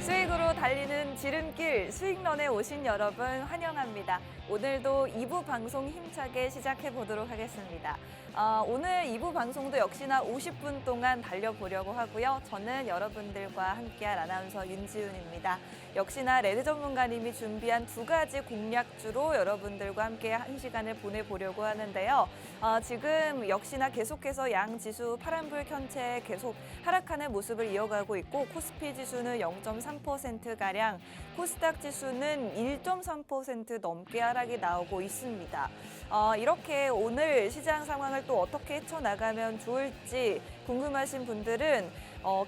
수익으로 달리는 지름길 수익런에 오신 여러분 환영합니다. 오늘도 2부 방송 힘차게 시작해 보도록 하겠습니다. 오늘 2부 방송도 역시나 50분 동안 달려보려고 하고요. 저는 여러분들과 함께할 아나운서 윤지훈입니다. 역시나 레드 전문가님이 준비한 두 가지 공략주로 여러분들과 함께 한 시간을 보내보려고 하는데요. 지금 역시나 계속해서 양 지수 파란불 켠 채 계속 하락하는 모습을 이어가고 있고 코스피 지수는 0.3%가량, 코스닥 지수는 1.3% 넘게 하락이 나오고 있습니다. 이렇게 오늘 시장 상황을 또 어떻게 헤쳐나가면 좋을지 궁금하신 분들은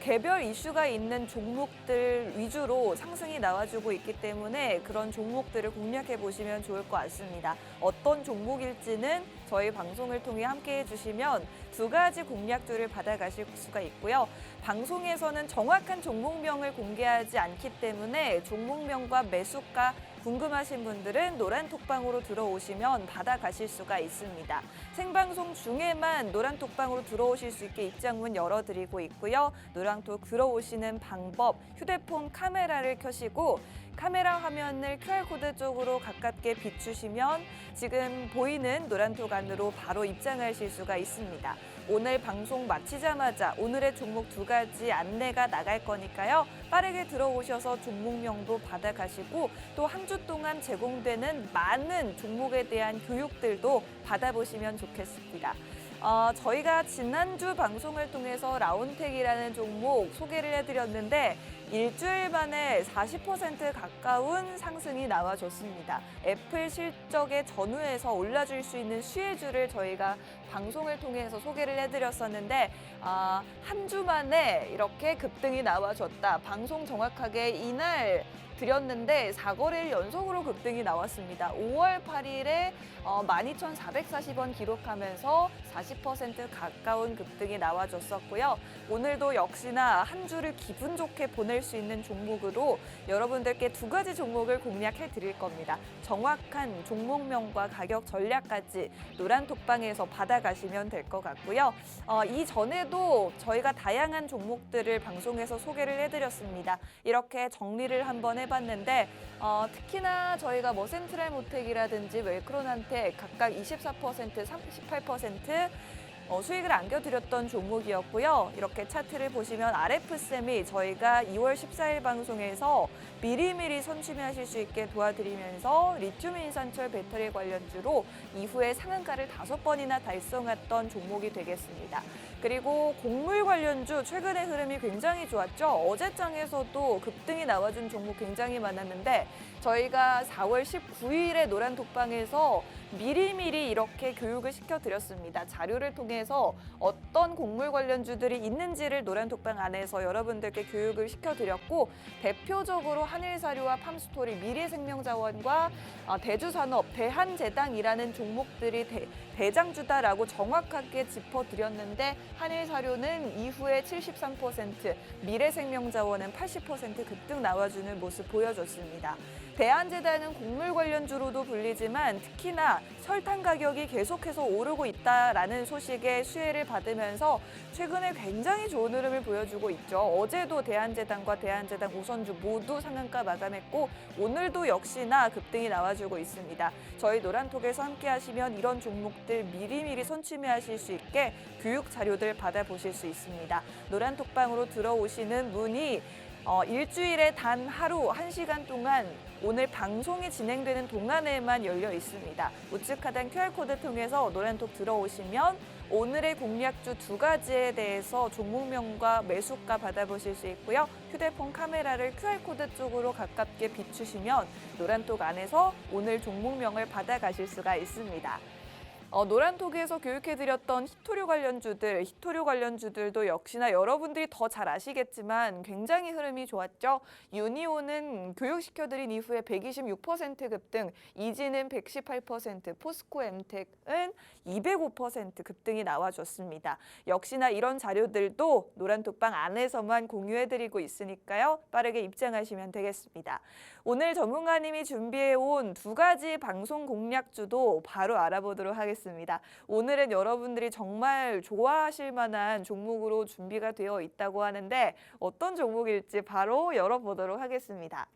개별 이슈가 있는 종목들 위주로 상승이 나와주고 있기 때문에 그런 종목들을 공략해 보시면 좋을 것 같습니다. 어떤 종목일지는 저희 방송을 통해 함께해 주시면 두 가지 공략들을 받아가실 수가 있고요. 방송에서는 정확한 종목명을 공개하지 않기 때문에 종목명과 매수가 궁금하신 분들은 노란톡방으로 들어오시면 받아가실 수가 있습니다. 생방송 중에만 노란톡방으로 들어오실 수 있게 입장문 열어드리고 있고요. 노란톡 들어오시는 방법, 휴대폰 카메라를 켜시고 카메라 화면을 QR코드 쪽으로 가깝게 비추시면 지금 보이는 노란톡 안으로 바로 입장하실 수가 있습니다. 오늘 방송 마치자마자 오늘의 종목 두 가지 안내가 나갈 거니까요. 빠르게 들어오셔서 종목명도 받아가시고 또 한 주 동안 제공되는 많은 종목에 대한 교육들도 받아보시면 좋겠습니다. 저희가 지난주 방송을 통해서 라운텍이라는 종목 소개를 해드렸는데 일주일 만에 40% 가까운 상승이 나와줬습니다. 애플 실적에 전후해서 올라줄 수 있는 수혜주를 저희가 방송을 통해서 소개를 해드렸었는데 한 주 만에 이렇게 급등이 나와줬다. 방송 정확하게 이날 드렸는데 4거래일 연속으로 급등이 나왔습니다. 5월 8일에 12,440원 기록하면서 40% 가까운 급등이 나와줬었고요. 오늘도 역시나 한 주를 기분 좋게 보낼 수 있는 종목으로 여러분들께 두 가지 종목을 공략해 드릴 겁니다. 정확한 종목명과 가격 전략까지 노란톡방에서 받아가시면 될 것 같고요. 이전에도 저희가 다양한 종목들을 방송에서 소개를 해드렸습니다. 이렇게 정리를 한번 해봤는데 특히나 저희가 뭐 센트럴 모텍이라든지 웰크론한테 각각 24%, 38% 수익을 안겨드렸던 종목이었고요. 이렇게 차트를 보시면 RF쌤이 저희가 2월 14일 방송에서 미리미리 선취하실 수 있게 도와드리면서 리튬 인산철 배터리 관련주로 이후에 상한가를 5번이나 달성했던 종목이 되겠습니다. 그리고 곡물 관련주 최근의 흐름이 굉장히 좋았죠. 어제장에서도 급등이 나와준 종목 굉장히 많았는데 저희가 4월 19일에 노란톡방에서 미리미리 이렇게 교육을 시켜드렸습니다. 자료를 통해서 어떤 곡물 관련주들이 있는지를 노란톡방 안에서 여러분들께 교육을 시켜드렸고 대표적으로 한일사료와 팜스토리, 미래생명자원과 대주산업, 대한제당이라는 종목들이 대장주다라고 정확하게 짚어드렸는데 한일사료는 이후에 73%, 미래생명자원은 80% 급등 나와주는 모습 보여줬습니다. 대한제당은 곡물 관련주로도 불리지만 특히나 설탕 가격이 계속해서 오르고 있다라는 소식에 수혜를 받으면서 최근에 굉장히 좋은 흐름을 보여주고 있죠. 어제도 대한제당과 대한제당 우선주 모두 상한가 마감했고 오늘도 역시나 급등이 나와주고 있습니다. 저희 노란톡에서 함께 하시면 이런 종목들 미리미리 손취매하실 수 있게 교육 자료들 받아보실 수 있습니다. 노란톡방으로 들어오시는 문의 일주일에 단 하루 1시간 동안 오늘 방송이 진행되는 동안에만 열려 있습니다. 우측 하단 QR코드 통해서 노란톡 들어오시면 오늘의 공략주 두 가지에 대해서 종목명과 매수가 받아보실 수 있고요. 휴대폰 카메라를 QR코드 쪽으로 가깝게 비추시면 노란톡 안에서 오늘 종목명을 받아가실 수가 있습니다. 노란톡에서 교육해드렸던 히토류 관련주들도 역시나 여러분들이 더 잘 아시겠지만 굉장히 흐름이 좋았죠. 유니온은 교육시켜드린 이후에 126% 급등, 이지는 118%, 포스코 엠텍은 205% 급등이 나와줬습니다. 역시나 이런 자료들도 노란톡방 안에서만 공유해드리고 있으니까요. 빠르게 입장하시면 되겠습니다. 오늘 전문가님이 준비해온 두 가지 방송 공략주도 바로 알아보도록 하겠습니다. 하겠습니다. 오늘은 여러분들이 정말 좋아하실 만한 종목으로 준비가 되어 있다고 하는데 어떤 종목일지 바로 열어보도록 하겠습니다.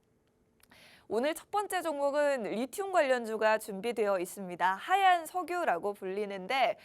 오늘 첫 번째 종목은 리튬 관련주가 준비되어 있습니다. 하얀 석유라고 불리는데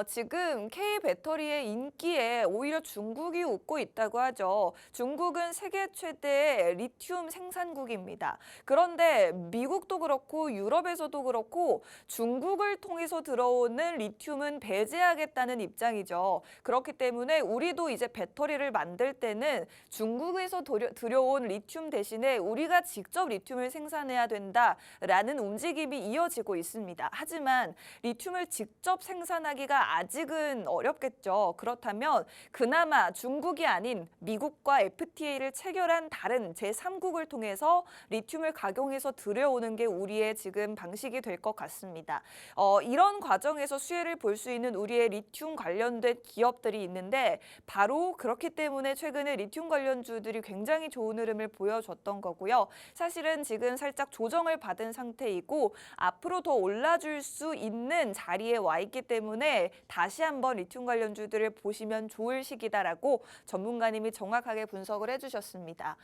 지금 K배터리의 인기에 오히려 중국이 웃고 있다고 하죠. 중국은 세계 최대의 리튬 생산국입니다. 그런데 미국도 그렇고 유럽에서도 그렇고 중국을 통해서 들어오는 리튬은 배제하겠다는 입장이죠. 그렇기 때문에 우리도 이제 배터리를 만들 때는 중국에서 들여온 리튬 대신에 우리가 직접 리튬을 생산해야 된다라는 움직임이 이어지고 있습니다. 하지만 리튬을 직접 생산하기가 아직은 어렵겠죠. 그렇다면 그나마 중국이 아닌 미국과 FTA를 체결한 다른 제3국을 통해서 리튬을 각용해서 들여오는 게 우리의 지금 방식이 될 것 같습니다. 이런 과정에서 수혜를 볼 수 있는 우리의 리튬 관련된 기업들이 있는데 바로 그렇기 때문에 최근에 리튬 관련주들이 굉장히 좋은 흐름을 보여줬던 거고요. 사실은 지금 살짝 조정을 받은 상태이고 앞으로 더 올라줄 수 있는 자리에 와 있기 때문에 다시 한번 리튬 관련주들을 보시면 좋을 시기다라고 전문가님이 정확하게 분석을 해주셨습니다.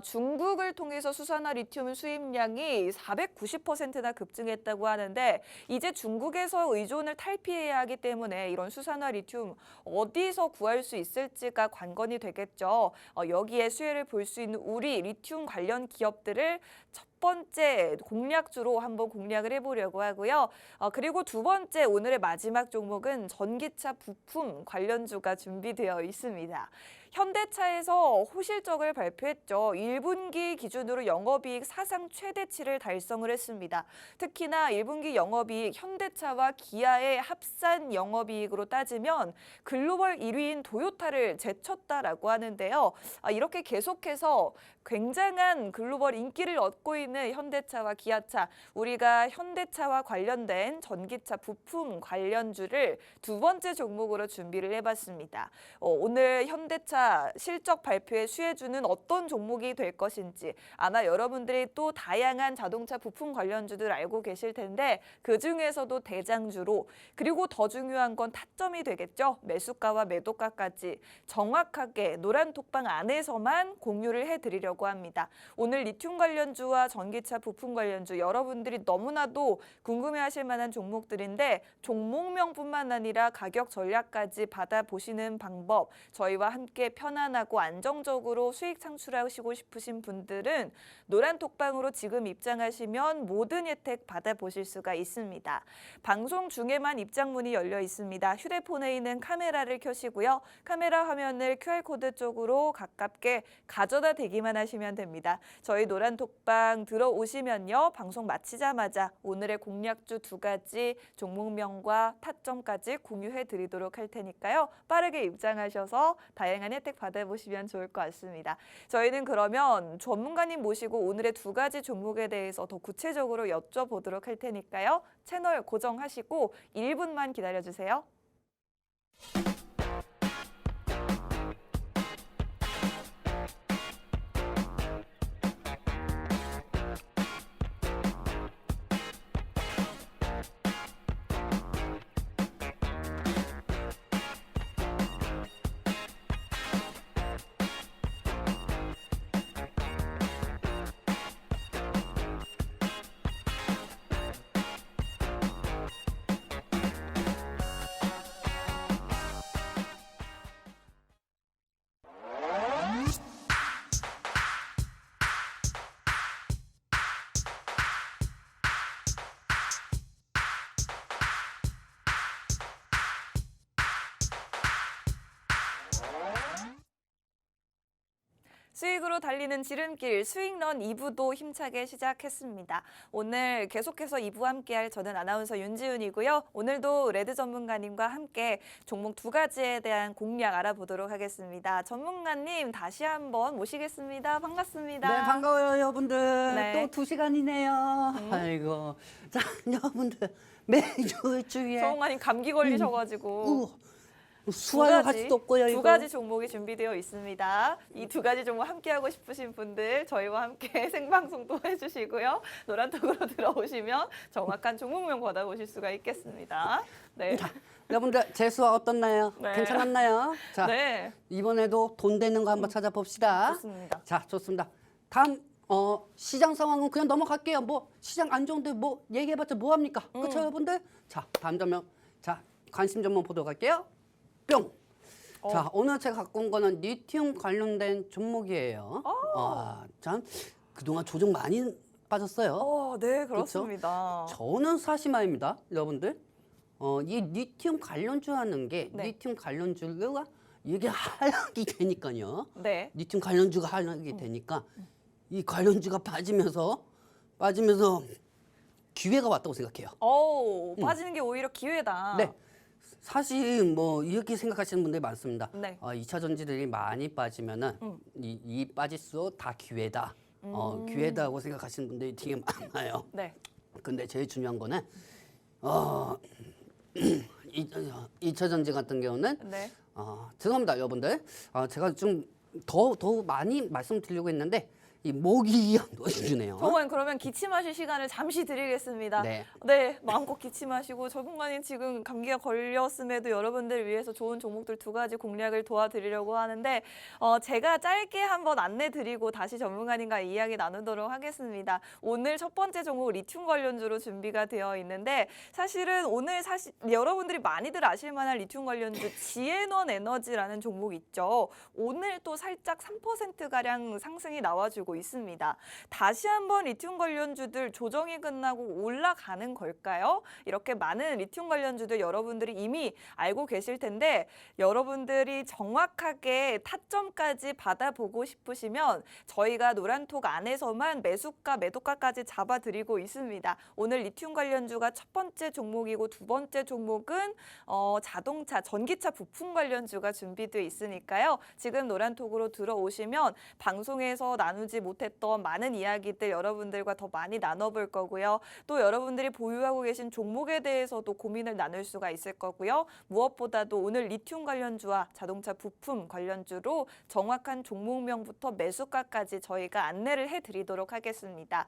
중국을 통해서 수산화 리튬 수입량이 490%나 급증했다고 하는데 이제 중국에서 의존을 탈피해야 하기 때문에 이런 수산화 리튬 어디서 구할 수 있을지가 관건이 되겠죠. 여기에 수혜를 볼 수 있는 우리 리튬 관련 기업들을 첫 번째 공략주로 한번 공략을 해보려고 하고요. 그리고 두 번째 오늘의 마지막 종목은 전기차 부품 관련주가 준비되어 있습니다. 현대차에서 호실적을 발표했죠. 1분기 기준으로 영업이익 사상 최대치를 달성을 했습니다. 특히나 1분기 영업이익 현대차와 기아의 합산 영업이익으로 따지면 글로벌 1위인 도요타를 제쳤다라고 하는데요. 이렇게 계속해서 굉장한 글로벌 인기를 얻고 있는 현대차와 기아차, 우리가 현대차와 관련된 전기차 부품 관련주를 두 번째 종목으로 준비를 해봤습니다. 오늘 현대차 실적 발표의 수혜주는 어떤 종목이 될 것인지 아마 여러분들이 또 다양한 자동차 부품 관련주들 알고 계실 텐데 그중에서도 대장주로 그리고 더 중요한 건 타점이 되겠죠. 매수가와 매도가까지 정확하게 노란 톡방 안에서만 공유를 해드리려고 합니다. 오늘 리튬 관련주와 전기차 부품 관련주 여러분들이 너무나도 궁금해하실 만한 종목들인데 종목명뿐만 아니라 가격 전략까지 받아보시는 방법 저희와 함께 편안하고 안정적으로 수익 창출하시고 싶으신 분들은 노란 톡방으로 지금 입장하시면 모든 혜택 받아보실 수가 있습니다. 방송 중에만 입장문이 열려 있습니다. 휴대폰에 있는 카메라를 켜시고요. 카메라 화면을 QR코드 쪽으로 가깝게 가져다 대기만 하시면 됩니다. 저희 노란 톡방 들어오시면요. 방송 마치자마자 오늘의 공략주 두 가지 종목명과 타점까지 공유해 드리도록 할 테니까요. 빠르게 입장하셔서 다양한 혜택 받아보시면 좋을 것 같습니다. 저희는 그러면 전문가님 모시고 오늘의 두 가지 종목에 대해서 더 구체적으로 여쭤보도록 할 테니까요. 채널 고정하시고 1분만 기다려주세요. 수익으로 달리는 지름길 수익런 2부도 힘차게 시작했습니다. 오늘 계속해서 2부 함께할 저는 아나운서 윤지훈이고요. 오늘도 레드 전문가님과 함께 종목 두 가지에 대한 공략 알아보도록 하겠습니다. 전문가님 다시 한번 모시겠습니다. 반갑습니다. 네, 반가워요, 여러분들. 네. 또 2시간이네요. 아이고. 자, 여러분들 매주 주에 전문가님 감기 걸리셔가지고. 수화로 할 수도 없고요. 두 이거. 가지 종목이 준비되어 있습니다. 이 두 가지 종목 함께 하고 싶으신 분들 저희와 함께 생방송도 해주시고요. 노란톡으로 들어오시면 정확한 종목명 받아보실 수가 있겠습니다. 네. 여러분들 제 수화 어떻나요? 네. 괜찮았나요? 자, 네. 이번에도 돈 되는 거 한번 찾아봅시다. 좋습니다. 자, 좋습니다. 다음 시장 상황은 그냥 넘어갈게요. 뭐 시장 안 좋은데 뭐 얘기해봤자 뭐 합니까? 그렇죠, 여러분들? 자, 다음 전면. 자, 관심 전문 보도록 할게요. 뿅. 자, 오늘 제가 갖고 온 거는 리튬 관련된 종목이에요. 참 그동안 조정 많이 빠졌어요. 네, 그렇습니다. 저는 사실 말입니다, 여러분들. 이 리튬 관련주 하는 게 네. 리튬 관련주가 이게 하락이 되니까요. 네. 리튬 관련주가 하락이 되니까 이 관련주가 빠지면서 기회가 왔다고 생각해요. 빠지는 게 오히려 기회다. 네. 사실 뭐 이렇게 생각하시는 분들이 많습니다. 네. 2차 전지들이 많이 빠지면은 이 빠질수록 다 기회다. 기회다고 생각하시는 분들이 되게 많아요. 네. 근데 제일 중요한 거는 2차 전지 같은 경우는 네. 죄송합니다, 여러분들. 제가 좀 더 많이 말씀드리려고 했는데 이 모기 노시주네요. 정말 그러면 기침하실 시간을 잠시 드리겠습니다. 네. 네, 마음껏 기침하시고 전문가님 지금 감기가 걸렸음에도 여러분들 위해서 좋은 종목들 두 가지 공략을 도와드리려고 하는데 제가 짧게 한번 안내드리고 다시 전문가님과 이야기 나누도록 하겠습니다. 오늘 첫 번째 종목 리튬 관련주로 준비가 되어 있는데 사실은 오늘 여러분들이 많이들 아실 만한 리튬 관련주 지에넌 에너지라는 종목 있죠. 오늘 또 살짝 3%가량 상승이 나와주고 있습니다. 다시 한번 리튬 관련주들 조정이 끝나고 올라가는 걸까요? 이렇게 많은 리튬 관련주들 여러분들이 이미 알고 계실 텐데 여러분들이 정확하게 타점까지 받아보고 싶으시면 저희가 노란톡 안에서만 매수가, 매도가까지 잡아드리고 있습니다. 오늘 리튬 관련주가 첫 번째 종목이고 두 번째 종목은 자동차, 전기차 부품 관련주가 준비되어 있으니까요. 지금 노란톡으로 들어오시면 방송에서 나누지 못했던 많은 이야기들 여러분들과 더 많이 나눠볼 거고요. 또 여러분들이 보유하고 계신 종목에 대해서도 고민을 나눌 수가 있을 거고요. 무엇보다도 오늘 리튬 관련주와 자동차 부품 관련주로 정확한 종목명부터 매수가까지 저희가 안내를 해드리도록 하겠습니다.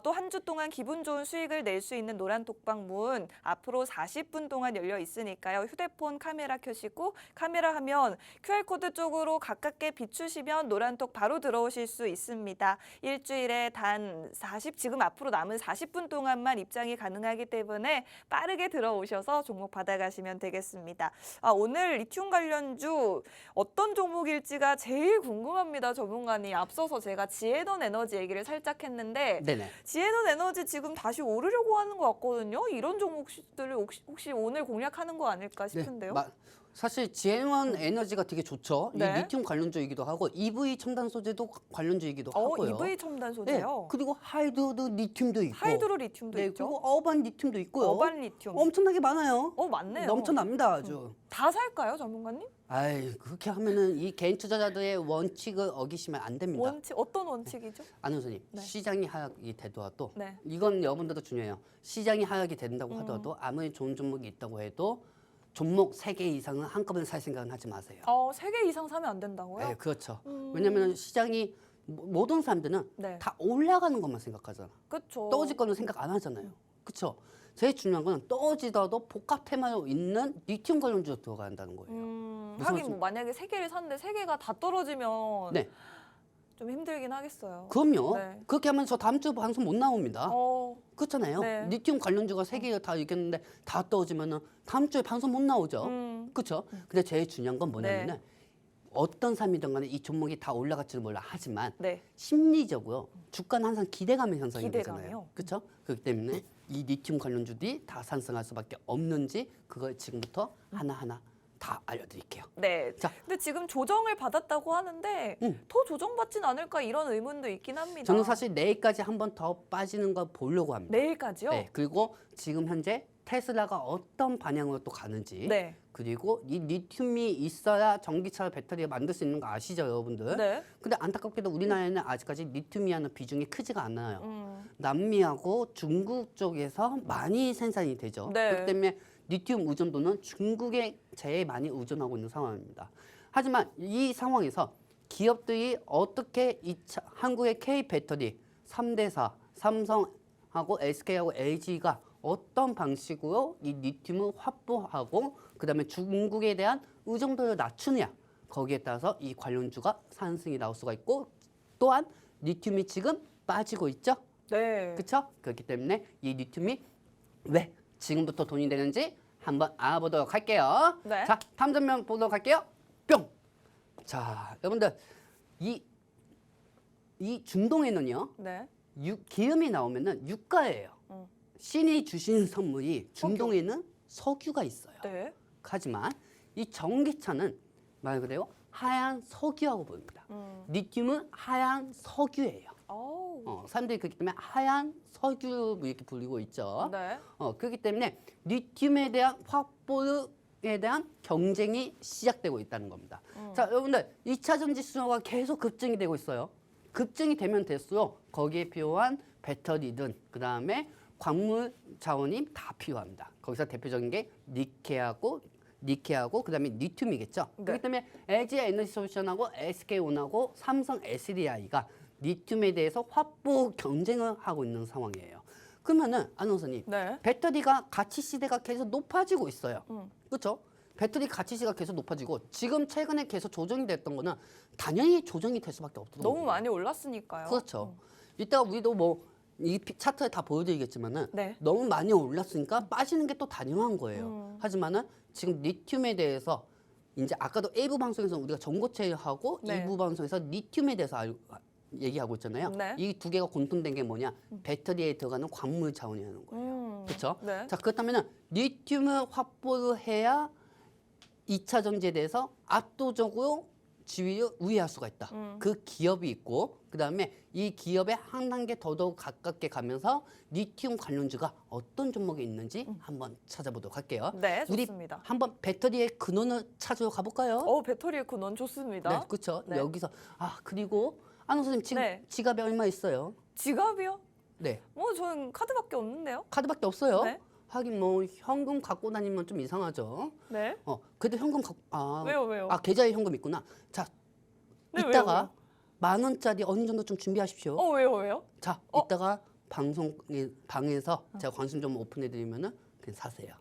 또 한 주 동안 기분 좋은 수익을 낼 수 있는 노란톡방문 앞으로 40분 동안 열려 있으니까요. 휴대폰 카메라 켜시고 카메라 화면 QR코드 쪽으로 가깝게 비추시면 노란톡 바로 들어오실 수 있습니다. 일주일에 지금 앞으로 남은 40분 동안만 입장이 가능하기 때문에 빠르게 들어오셔서 종목 받아가시면 되겠습니다. 오늘 리튬 관련주 어떤 종목일지가 제일 궁금합니다, 전문가님. 앞서서 제가 지에넌 에너지 얘기를 살짝 했는데 네네. 지에넌 에너지 지금 다시 오르려고 하는 것 같거든요. 이런 종목들을 혹시 오늘 공략하는 거 아닐까 싶은데요. 사실 지에넌 에너지가 되게 좋죠. 네. 이 리튬 관련주이기도 하고 EV 첨단 소재도 관련주이기도 하고요. EV 첨단 네. 소재요. 그리고 하이드로 리튬도 있고. 하이드로 리튬도 네, 있죠. 그리고 어반 리튬도 있고요. 어반 리튬. 엄청나게 많아요. 맞네요. 넘쳐납니다, 아주. 다 살까요, 전문가님? 그렇게 하면은 이 개인 투자자들의 원칙을 어기시면 안 됩니다. 어떤 원칙이죠? 안원수님, 네. 시장이 하락이 되더라도 네. 이건 여러분들도 중요해요. 시장이 하락이 된다고 하더라도 아무리 좋은 종목이 있다고 해도 종목 3개 이상은 한꺼번에 살 생각은 하지 마세요. 3개 이상 사면 안 된다고요? 네, 그렇죠. 왜냐하면 시장이 모든 사람들은 네. 다 올라가는 것만 생각하잖아. 그렇죠. 떨어질 거는 생각 안 하잖아요. 그렇죠. 제일 중요한 건 떨어지더라도 복합 테마로 있는 리튬 관련주로 들어가야 한다는 거예요. 하긴 뭐 만약에 3개를 샀는데 3개가 다 떨어지면 네, 좀 힘들긴 하겠어요. 그럼요. 네. 그렇게 하면 저 다음 주 방송 못 나옵니다. 그렇잖아요. 네. 리튬 관련주가 3개가 다 이겼는데 다 떨어지면은 다음 주에 방송 못 나오죠. 그렇죠. 근데 제일 중요한 건 뭐냐면은 네. 어떤 사람이든 간에 이 종목이 다 올라갈지는 몰라 하지만 네. 심리적으로 주가는 항상 기대감의 현상이 기대감이요? 되잖아요. 그렇죠? 그렇기 때문에 이 리튬 관련주들이 다 상승할 수밖에 없는지 그걸 지금부터 하나하나 다 알려드릴게요. 네. 자. 근데 지금 조정을 받았다고 하는데 더 조정받진 않을까 이런 의문도 있긴 합니다. 저는 사실 내일까지 한 번 더 빠지는 걸 보려고 합니다. 내일까지요? 네. 그리고 지금 현재 테슬라가 어떤 방향으로 또 가는지 네. 그리고 이 리튬이 있어야 전기차 배터리를 만들 수 있는 거 아시죠, 여러분들? 네. 근데 안타깝게도 우리나라에는 아직까지 리튬이 하는 비중이 크지가 않아요. 음. 남미하고 중국 쪽에서 많이 생산이 되죠. 네. 그렇기 때문에 리튬 의존도는 중국에 제일 많이 의존하고 있는 상황입니다. 하지만 이 상황에서 기업들이 어떻게 한국의 K배터리 3대사 삼성하고 SK하고 LG가 어떤 방식으로 이 리튬을 확보하고 그다음에 중국에 대한 의존도를 낮추느냐 거기에 따라서 이 관련주가 상승이 나올 수가 있고 또한 리튬이 지금 빠지고 있죠. 네. 그렇죠? 그렇기 때문에 이 리튬이 왜 지금부터 돈이 되는지 한번 알아보도록 할게요. 네. 자, 다음 장면 보도록 할게요. 뿅. 자, 여러분들 이 중동에는요. 네. 기름이 나오면은 유가예요. 신이 주신 선물이 중동에는 석유가 있어요. 네. 하지만 이 전기차는 말 그대로 하얀 석유하고 보입니다. 리튬은 하얀 석유예요. 오. 사람들이 그렇기 때문에 하얀 석유 이렇게 불리고 있죠. 네. 그렇기 때문에 리튬에 대한 확보에 대한 경쟁이 시작되고 있다는 겁니다. 자, 여러분들 2차 전지 수요가 계속 급증이 되고 있어요. 급증이 되면 될수록 거기에 필요한 배터리든 그다음에 광물 자원이 다 필요합니다. 거기서 대표적인 게 니켈하고 그다음에 리튬이겠죠. 네. 그렇기 때문에 LG 에너지 솔루션하고 SK온하고 삼성 SDI가 리튬에 대해서 확보 경쟁을 하고 있는 상황이에요. 그러면은 안원선님, 네. 배터리가 가치 시대가 계속 높아지고 있어요. 그렇죠? 배터리 가치 시대가 계속 높아지고 지금 최근에 계속 조정이 됐던 거는 당연히 조정이 될 수밖에 없던 너무 거예요. 많이 올랐으니까요. 그렇죠. 이따가 우리도 뭐 이 차트에 다 보여드리겠지만은 네. 너무 많이 올랐으니까 빠지는 게 또 당연한 거예요. 하지만은 지금 리튬에 대해서 이제 아까도 1부 방송에서 우리가 전고체하고 네. 2부 방송에서 리튬에 대해서 얘기하고 있잖아요. 네. 이 두 개가 공통된 게 뭐냐? 배터리에 들어가는 광물 자원이라는 거예요. 그렇죠? 네. 자, 그렇다면은 리튬을 확보를 해야 2차 전지에 대해서 압도적으로 지위를 우위할 수가 있다. 그 기업이 있고 그다음에 이 기업에 한 단계 더더욱 가깝게 가면서 리튬 관련주가 어떤 종목에 있는지 한번 찾아보도록 할게요. 네, 우리 좋습니다. 한번 배터리의 근원을 찾으러 가볼까요? 배터리의 근원 좋습니다. 네, 그렇죠. 네. 여기서 그리고 안호 선생님 지금 네. 지갑에 얼마 있어요? 지갑이요? 네, 저는 카드밖에 없는데요. 카드밖에 없어요. 네. 하긴 뭐 현금 갖고 다니면 좀 이상하죠. 네. 그래도 현금 갖고 왜요? 계좌에 현금 있구나. 자, 네, 이따가 왜요? 10,000원짜리 어느 정도 좀 준비하십시오. 왜요? 자, 이따가 방에서 제가 관심 좀 오픈해드리면은 그냥 사세요.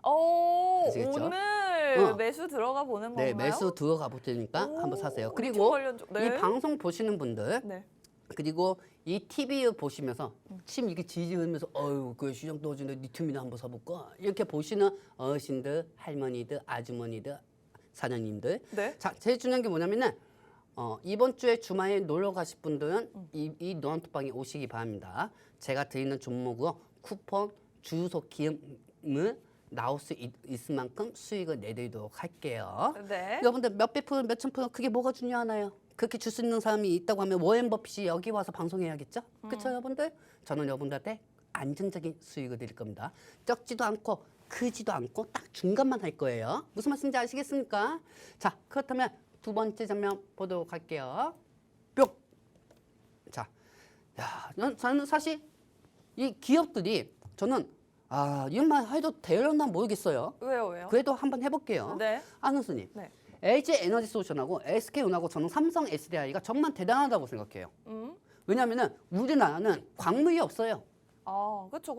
아시겠죠? 오늘 매수 들어가 보는 네, 건가요? 매수 들어가 볼 테니까 오, 한번 사세요. 리튬 그리고 관련주- 네. 이 방송 보시는 분들 네. 그리고 이 TV 보시면서 침 이렇게 지지으면서 그 시장 떨어지는데 리튬이나 한번 사볼까 이렇게 보시는 어르신들, 할머니들, 아주머니들, 사장님들. 네. 자, 제일 중요한 게 뭐냐면은 이번 주에 주말에 놀러 가실 분들은 이 노안톡방에 오시기 바랍니다. 제가 드리는 종목으로 쿠폰, 주유소 기금을 나올 수 있을 만큼 수익을 내드리도록 할게요. 네. 여러분들 몇백 프로, 몇천 프로 그게 뭐가 중요하나요? 그렇게 줄 수 있는 사람이 있다고 하면 워렌 버핏이 여기 와서 방송해야겠죠? 그렇죠, 여러분들? 저는 여러분들한테 안정적인 수익을 드릴 겁니다. 적지도 않고 크지도 않고 딱 중간만 할 거예요. 무슨 말씀인지 아시겠습니까? 자, 그렇다면 두 번째 장면 보도록 할게요. 뿅! 자, 저는 사실 이 기업들이 저는 이런 말 해도 되려나 모르겠어요. 왜요? 그래도 한번 해볼게요. 네. 안은수님, 네. LG 에너지 솔루션하고 SK온하고 저는 삼성 SDI가 정말 대단하다고 생각해요. 왜냐하면은 우리나라는 광물이 없어요. 그렇죠.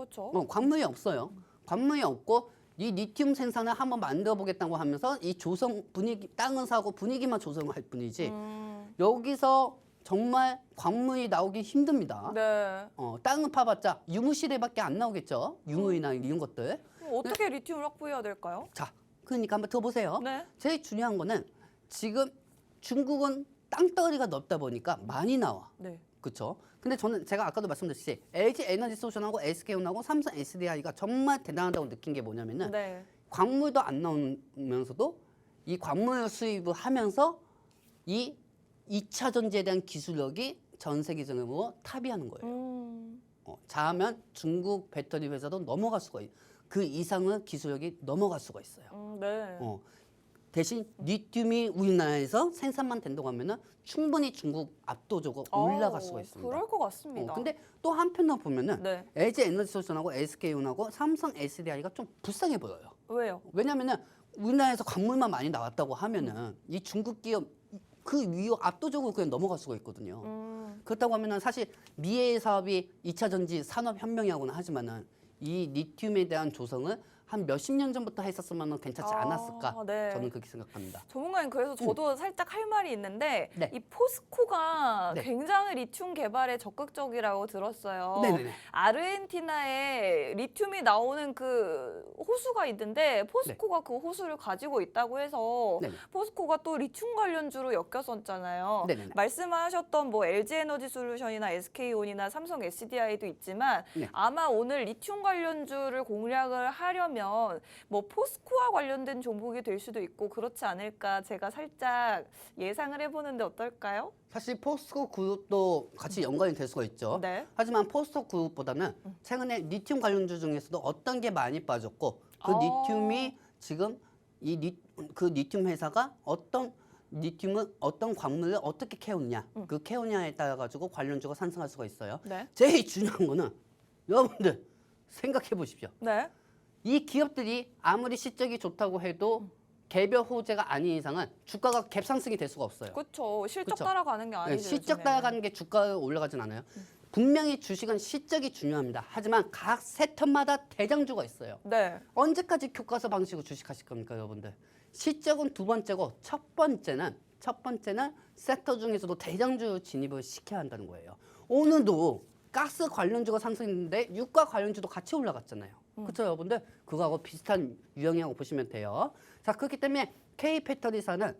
광물이 없어요. 광물이 없고 이 리튬 생산을 한번 만들어 보겠다고 하면서 이 조성 분위기 땅은 사고 분위기만 조성할 뿐이지 여기서 정말 광물이 나오기 힘듭니다. 네. 땅은 파봤자 유무시대밖에 안 나오겠죠. 유무이나 이런 것들. 어떻게 리튬을 확보해야 될까요? 자, 그러니까 한번 들어보세요. 네. 제일 중요한 거는 지금 중국은 땅덩어리가 넓다 보니까 많이 나와. 네. 그렇죠? 근데 저는 제가 아까도 말씀드렸듯이 LG 에너지 솔루션하고 SK온하고 삼성 SDI가 정말 대단하다고 느낀 게 뭐냐면은 네. 광물도 안 나오면서도 이 광물 수입을 하면서 이 2차 전지에 대한 기술력이 전 세계적으로 탑이하는 거예요. 자하면 중국 배터리 회사도 넘어갈 수가 있어요. 그 이상의 기술력이 넘어갈 수가 있어요. 네. 대신 리튬이 우리나라에서 생산만 된다고 하면은 충분히 중국 압도적으로 올라갈 수가 있습니다. 그럴 것 같습니다. 근데 또 한편으로 보면은 네. LG 에너지 솔루션하고 SK온하고 삼성 SDI가 좀 불쌍해 보여요. 왜요? 왜냐면은 우리나라에서 광물만 많이 나왔다고 하면은 이 중국 기업 그 위로 압도적으로 그냥 넘어갈 수가 있거든요. 그렇다고 하면은 사실 미래의 사업이 2차 전지 산업혁명이라고는 하지만은 이 리튬에 대한 조성을 한 몇십 년 전부터 했었으면 괜찮지 않았을까? 네. 저는 그렇게 생각합니다. 전문가님, 그래서 저도 살짝 할 말이 있는데 네. 이 포스코가 네. 굉장히 리튬 개발에 적극적이라고 들었어요. 네네네. 아르헨티나에 리튬이 나오는 그 호수가 있는데 포스코가 그 호수를 가지고 있다고 해서 네네. 포스코가 또 리튬 관련주로 엮였었잖아요. 네네네. 말씀하셨던 뭐 LG에너지솔루션이나 SK온이나 삼성 SDI도 있지만 네. 아마 오늘 리튬 관련주를 공략을 하려면 뭐 포스코와 관련된 종목이 될 수도 있고 그렇지 않을까 제가 살짝 예상을 해보는데 어떨까요? 사실 포스코 그룹도 같이 연관이 될 수가 있죠. 네. 하지만 포스코 그룹보다는 최근에 리튬 관련주 중에서도 어떤 게 많이 빠졌고 그 리튬이 지금 그 리튬 회사가 어떤 리튬을 어떤 광물을 어떻게 캐오느냐 그 캐오냐에 따라 가지고 관련주가 상승할 수가 있어요. 네. 제일 중요한 거는 여러분들 생각해 보십시오. 네. 이 기업들이 아무리 실적이 좋다고 해도 개별 호재가 아닌 이상은 주가가 갭상승이 될 수가 없어요. 그렇죠. 실적 그쵸. 따라가는 게 아니죠. 네, 실적 요즘에는. 따라가는 게 주가가 올라가진 않아요. 분명히 주식은 실적이 중요합니다. 하지만 각 섹터마다 대장주가 있어요. 네. 언제까지 교과서 방식으로 주식하실 겁니까, 여러분들? 실적은 두 번째고 첫 번째는 섹터 중에서도 대장주 진입을 시켜야 한다는 거예요. 오늘도 가스 관련주가 상승했는데 유가 관련주도 같이 올라갔잖아요. 그렇죠, 여러분들? 그거하고 비슷한 유형이라고 보시면 돼요. 자, 그렇기 때문에 K배터리사는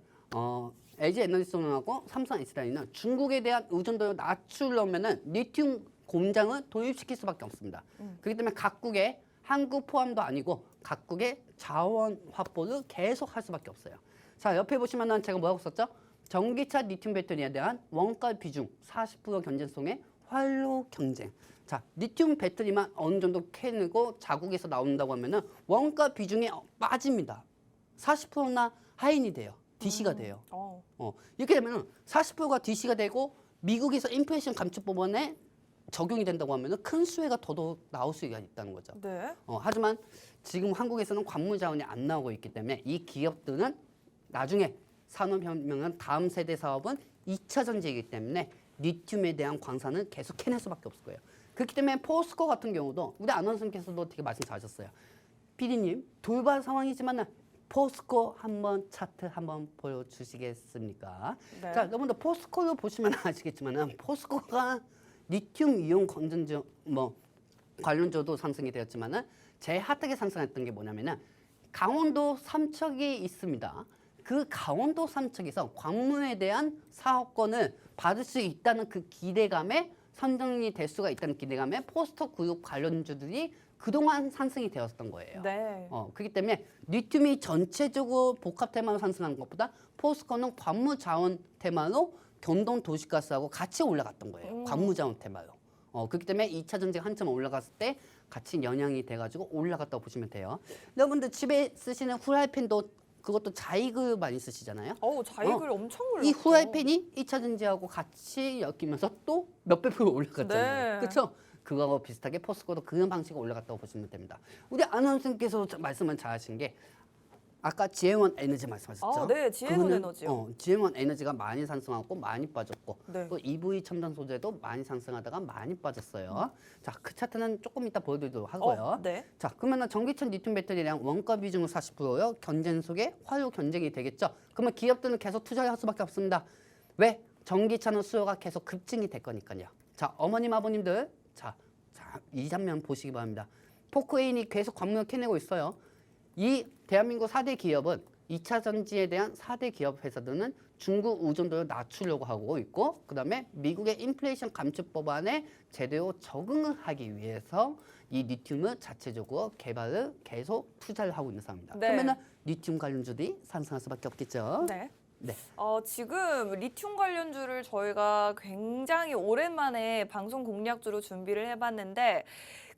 LG 에너지솔루션하고 삼성 SDI는 중국에 대한 의존도를 낮추려면은 리튬 공장을 도입시킬 수밖에 없습니다. 그렇기 때문에 각국의 한국 포함도 아니고 각국의 자원 확보를 계속 할 수밖에 없어요. 자, 옆에 보시면은 제가 뭐라고 썼죠? 전기차 리튬 배터리에 대한 원가 비중 40% 경쟁성의 활로 경쟁. 자, 리튬 배터리만 어느 정도 캐내고 자국에서 나온다고 하면은 원가 비중이 빠집니다. 40%나 하인이 돼요. DC가 돼요. 이렇게 되면은 40%가 DC가 되고 미국에서 인플레이션 감축법안에 적용이 된다고 하면은 큰 수혜가 더더욱 나올 수가 있다는 거죠. 네. 하지만 지금 한국에서는 광물 자원이 안 나오고 있기 때문에 이 기업들은 나중에 산업혁명은 다음 세대 사업은 2차 전지이기 때문에 리튬에 대한 광산을 계속 캐낼 수밖에 없을 거예요. 그렇기 때문에 포스코 같은 경우도 우리 아나운서님께서도 되게 말씀 잘하셨어요. PD님 돌발 상황이지만 포스코 한번 차트 한번 보여주시겠습니까? 네. 자, 여러분들 포스코로 보시면 아시겠지만 포스코가 리튬 이온 건전지 관련주도 상승이 되었지만은 제일 핫하게 상승했던 게 뭐냐면은 강원도 삼척이 있습니다. 그 강원도 삼척에서 광물에 대한 사업권을 받을 수 있다는 그 기대감에 선정이 될 수가 있다는 기대감에 포스코 그룹 관련주들이 그동안 상승이 되었던 거예요. 네. 그렇기 때문에 리튬이 전체적으로 복합 테마로 상승하는 것보다 포스코는 광물 자원 테마로 경동 도시가스하고 같이 올라갔던 거예요. 광물 자원 테마로. 그렇기 때문에 2차 전지가 한참 올라갔을 때 같이 영향이 돼가지고 올라갔다고 보시면 돼요. 여러분들 집에 쓰시는 후라이팬도 그것도 자익을 많이 쓰시잖아요. 자익을 엄청 올랐죠. 이 후라이팬이 2차 전지하고 같이 엮이면서 또 몇백 프로 올라갔잖아요. 네. 그렇죠? 그거하고 비슷하게 포스코도 그런 방식으로 올라갔다고 보시면 됩니다. 우리 아나운서님께서 말씀을 잘하신 게 아까 지혜원 에너지 말씀하셨죠? 네, 지혜원 에너지요. 지혜원 에너지가 많이 상승하고 많이 빠졌고 네. 또 EV 첨단 소재도 많이 상승하다가 많이 빠졌어요. 자, 그 차트는 조금 이따 보여드리도록 하고요. 네. 자, 그러면 전기차 리튬 배터리랑 원가 비중은 40%요. 경쟁 속에 활로 경쟁이 되겠죠. 그러면 기업들은 계속 투자할 수밖에 없습니다. 왜? 전기차는 수요가 계속 급증이 될 거니까요. 자, 어머님 아버님들 자, 이 장면 보시기 바랍니다. 포크레인이 계속 광물을 캐내고 있어요. 이 대한민국 4대 기업은 2차 전지에 대한 4대 기업 회사들은 중국 의존도를 낮추려고 하고 있고 그다음에 미국의 인플레이션 감축 법안에 제대로 적응을 하기 위해서 이 리튬을 자체적으로 개발을 계속 투자를 하고 있는 상황입니다. 네. 그러면은 리튬 관련주들이 상승할 수밖에 없겠죠. 네. 네. 지금 리튬 관련주를 저희가 굉장히 오랜만에 방송 공략주로 준비를 해봤는데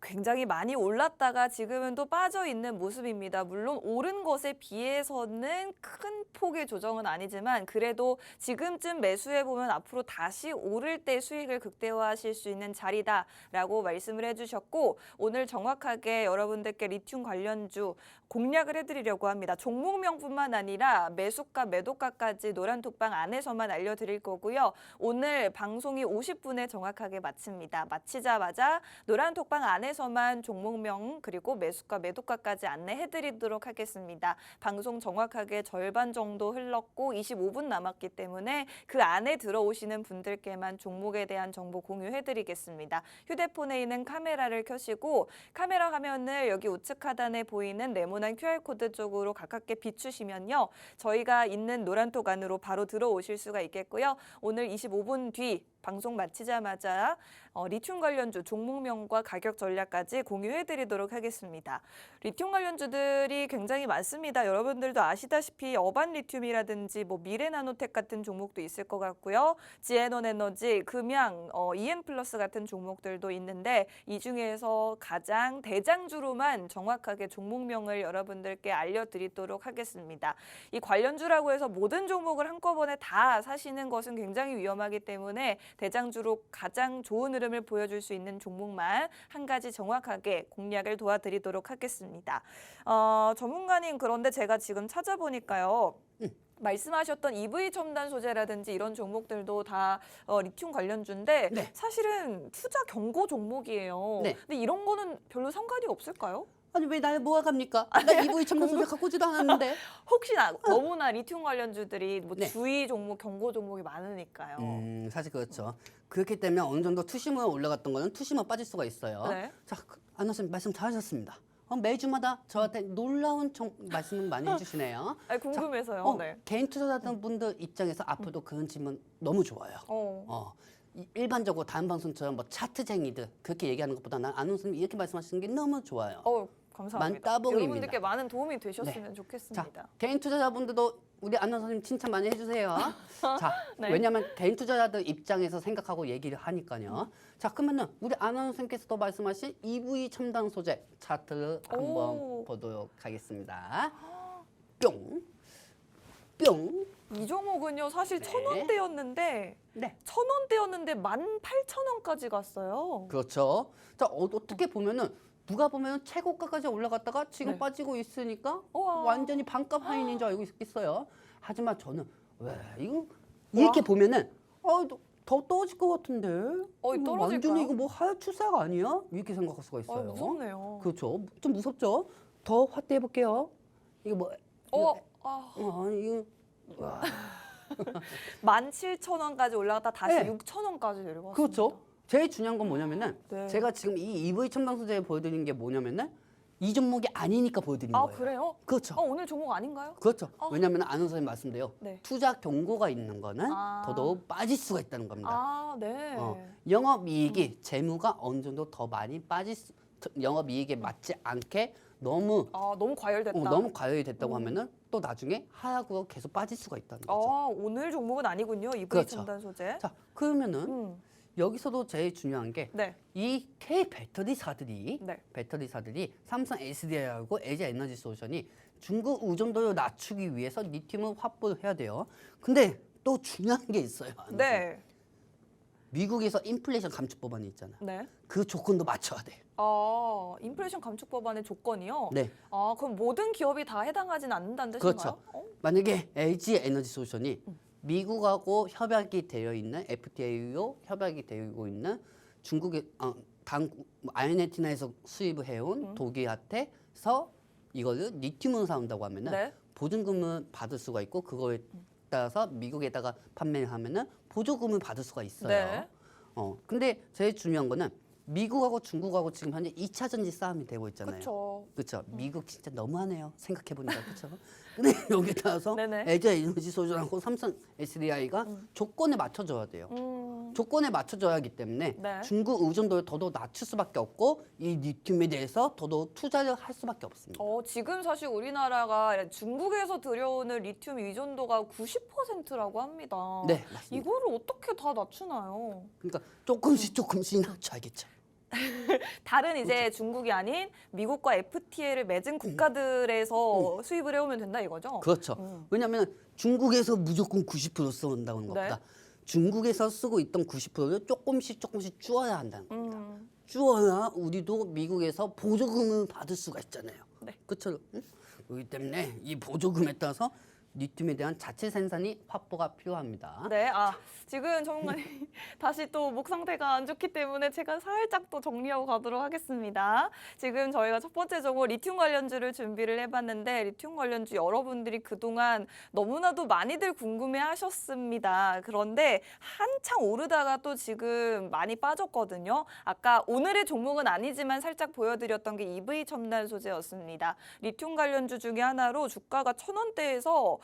굉장히 많이 올랐다가 지금은 또 빠져 있는 모습입니다. 물론 오른 것에 비해서는 큰 폭의 조정은 아니지만 그래도 지금쯤 매수해 보면 앞으로 다시 오를 때 수익을 극대화하실 수 있는 자리다라고 말씀을 해주셨고 오늘 정확하게 여러분들께 리튬 관련주 공략을 해드리려고 합니다. 종목명뿐만 아니라 매수가, 매도가까지 노란톡방 안에서만 알려드릴 거고요. 오늘 방송이 50분에 정확하게 마칩니다. 마치자마자 노란톡방 안에서만 종목명 그리고 매수가, 매도가까지 안내해드리도록 하겠습니다. 방송 정확하게 절반 정도 흘렀고 25분 남았기 때문에 그 안에 들어오시는 분들께만 종목에 대한 정보 공유해드리겠습니다. 휴대폰에 있는 카메라를 켜시고 카메라 화면을 여기 우측 하단에 보이는 네모난 QR코드 쪽으로 가깝게 비추시면요. 저희가 있는 노란톡 안으로 바로 들어오실 수가 있겠고요. 오늘 25분 뒤 방송 마치자마자 리튬 관련주 종목명과 가격 전략까지 공유해드리도록 하겠습니다. 리튬 관련주들이 굉장히 많습니다. 여러분들도 아시다시피 어반 리튬이라든지 뭐 미래나노텍 같은 종목도 있을 것 같고요. 지에논 에너지, 금양, EN플러스 같은 종목들도 있는데 이 중에서 가장 대장주로만 정확하게 종목명을 여러분들께 알려드리도록 하겠습니다. 이 관련주라고 해서 모든 종목을 한꺼번에 다 사시는 것은 굉장히 위험하기 때문에 대장주로 가장 좋은 흐름을 보여줄 수 있는 종목만 한 가지 정확하게 공략을 도와드리도록 하겠습니다. 전문가님 그런데 제가 지금 찾아보니까요. 말씀하셨던 EV 첨단 소재라든지 이런 종목들도 다 리튬 관련주인데 네. 사실은 투자 경고 종목이에요. 네. 근데 이런 거는 별로 상관이 없을까요? 아니 왜 날 모아갑니까? 나 EV 첨단 소재 갖고 오지도 않았는데. 혹시나 너무나 리튬 관련주들이 뭐 네. 주의 종목, 경고 종목이 많으니까요. 사실 그렇죠. 그렇기 때문에 어느 정도 투심으로 올라갔던 거는 투심으로 빠질 수가 있어요. 네. 자, 안 선생님 말씀 잘하셨습니다. 매주마다 저한테 놀라운 말씀을 많이 해주시네요. 아니, 궁금해서요. 네. 개인 투자자들 분들 입장에서 앞으로도 그런 질문 너무 좋아요. 일반적으로 다른 방송처럼 뭐 차트쟁이들 그렇게 얘기하는 것보다 난 안 선생님 이렇게 말씀하시는 게 너무 좋아요. 감사합니다. 만따봉입니다. 여러분들께 많은 도움이 되셨으면 좋겠습니다. 자, 개인 투자자분들도 우리 안나 선생님 칭찬 많이 해주세요. 자, 네. 왜냐하면 개인 투자자들 입장에서 생각하고 얘기를 하니까요. 자, 그러면은 우리 안나 선생님께서도 말씀하신 EV 첨단 소재 차트를 한번 보도록 하겠습니다. 뿅, 뿅. 이 종목은요 사실 네. 1,000원대였는데 네, 1,000원대였는데 18,000원까지 갔어요. 그렇죠. 자, 어떻게 보면은 누가 보면 최고가까지 올라갔다가 지금 네. 빠지고 있으니까 우와. 완전히 반값 하인인 줄 알고 있어요. 하지만 저는 왜 이거 이렇게 보면은 더 떨어질 것 같은데. 떨어질까요? 완전히 이거 뭐 하얀 추세가 아니야? 이렇게 생각할 수가 있어요. 무섭네요. 그렇죠. 좀 무섭죠. 더 확대해 볼게요. 이거 뭐? 이거 와. 17,000원까지 올라갔다 다시 네. 6,000원까지 내려갔습니다. 그렇죠. 제일 중요한 건 뭐냐면은 네. 제가 지금 이 EV 첨단 소재 보여드리는 게 뭐냐면은 이 종목이 아니니까 보여드리는 거예요. 그래요? 그렇죠. 오늘 종목 아닌가요? 그렇죠. 왜냐하면 아는 선생님 말씀대로 네. 투자 경고가 있는 거는 더더욱 빠질 수가 있다는 겁니다. 네. 영업이익이 재무가 어느 정도 더 많이 영업이익에 맞지 않게 너무 너무 과열됐다. 너무 과열이 됐다고 하면은 또 나중에 하락으로 계속 빠질 수가 있다는 거죠. 오늘 종목은 아니군요. EV 그렇죠. 첨단 소재. 자, 그러면은 여기서도 제일 중요한 게 네. 이 K 배터리사들이 네. 삼성 SDI하고 LG 에너지 솔루션이 중국 의존도를 낮추기 위해서 리튬을 확보를 해야 돼요. 근데 또 중요한 게 있어요. 네. 미국에서 인플레이션 감축 법안이 있잖아요. 네. 그 조건도 맞춰야 돼. 인플레이션 감축 법안의 조건이요? 네. 그럼 모든 기업이 다 해당하지는 않는다는 뜻인가요? 그렇죠. 만약에 LG 에너지 솔루션이 미국하고 협약이 되어 있는 FTA로 협약이 되고 있는 중국의 아르헨티나에서 수입을 해온 독일한테서 이거를 리튬으로 사온다고 하면은 네. 보증금을 받을 수가 있고 그거에 따라서 미국에다가 판매를 하면은 보조금을 받을 수가 있어요. 네. 근데 제일 중요한 거는 미국하고 중국하고 지금 현재 2차 전지 싸움이 되고 있잖아요. 그렇죠. 그렇죠. 미국 진짜 너무하네요. 생각해 보니까 그렇죠. 근데 여기 따라서 네네. LG 에너지 솔루션하고 삼성 SDI가 조건에 맞춰줘야 돼요. 조건에 맞춰줘야 하기 때문에 네. 중국 의존도를 더더욱 낮출 수밖에 없고 이 리튬에 대해서 더더욱 투자를 할 수밖에 없습니다. 지금 사실 우리나라가 중국에서 들여오는 리튬 의존도가 90%라고 합니다. 네, 맞습니다. 이거를 어떻게 다 낮추나요? 그러니까 조금씩 낮춰야겠죠. 다른 이제 중국이 아닌 미국과 FTA를 맺은 국가들에서 수입을 해오면 된다 이거죠? 그렇죠. 왜냐하면 중국에서 무조건 90% 써온다는 것보다 네. 중국에서 쓰고 있던 90%를 조금씩 줄여야 한다는 겁니다. 음. 줄여야 우리도 미국에서 보조금을 받을 수가 있잖아요. 네. 그렇죠. 응? 그렇기 때문에 이 보조금에 따라서 리튬에 대한 자체 생산이 확보가 필요합니다. 네, 지금 전문가님 다시 또 목 상태가 안 좋기 때문에 제가 살짝 또 정리하고 가도록 하겠습니다. 지금 저희가 첫 번째 종목 리튬 관련주를 준비를 해봤는데 리튬 관련주 여러분들이 그동안 너무나도 많이들 궁금해하셨습니다. 그런데 한창 오르다가 또 지금 많이 빠졌거든요. 아까 오늘의 종목은 아니지만 살짝 보여드렸던 게 EV 첨단 소재였습니다. 리튬 관련주 중에 하나로 주가가 1,000원대에서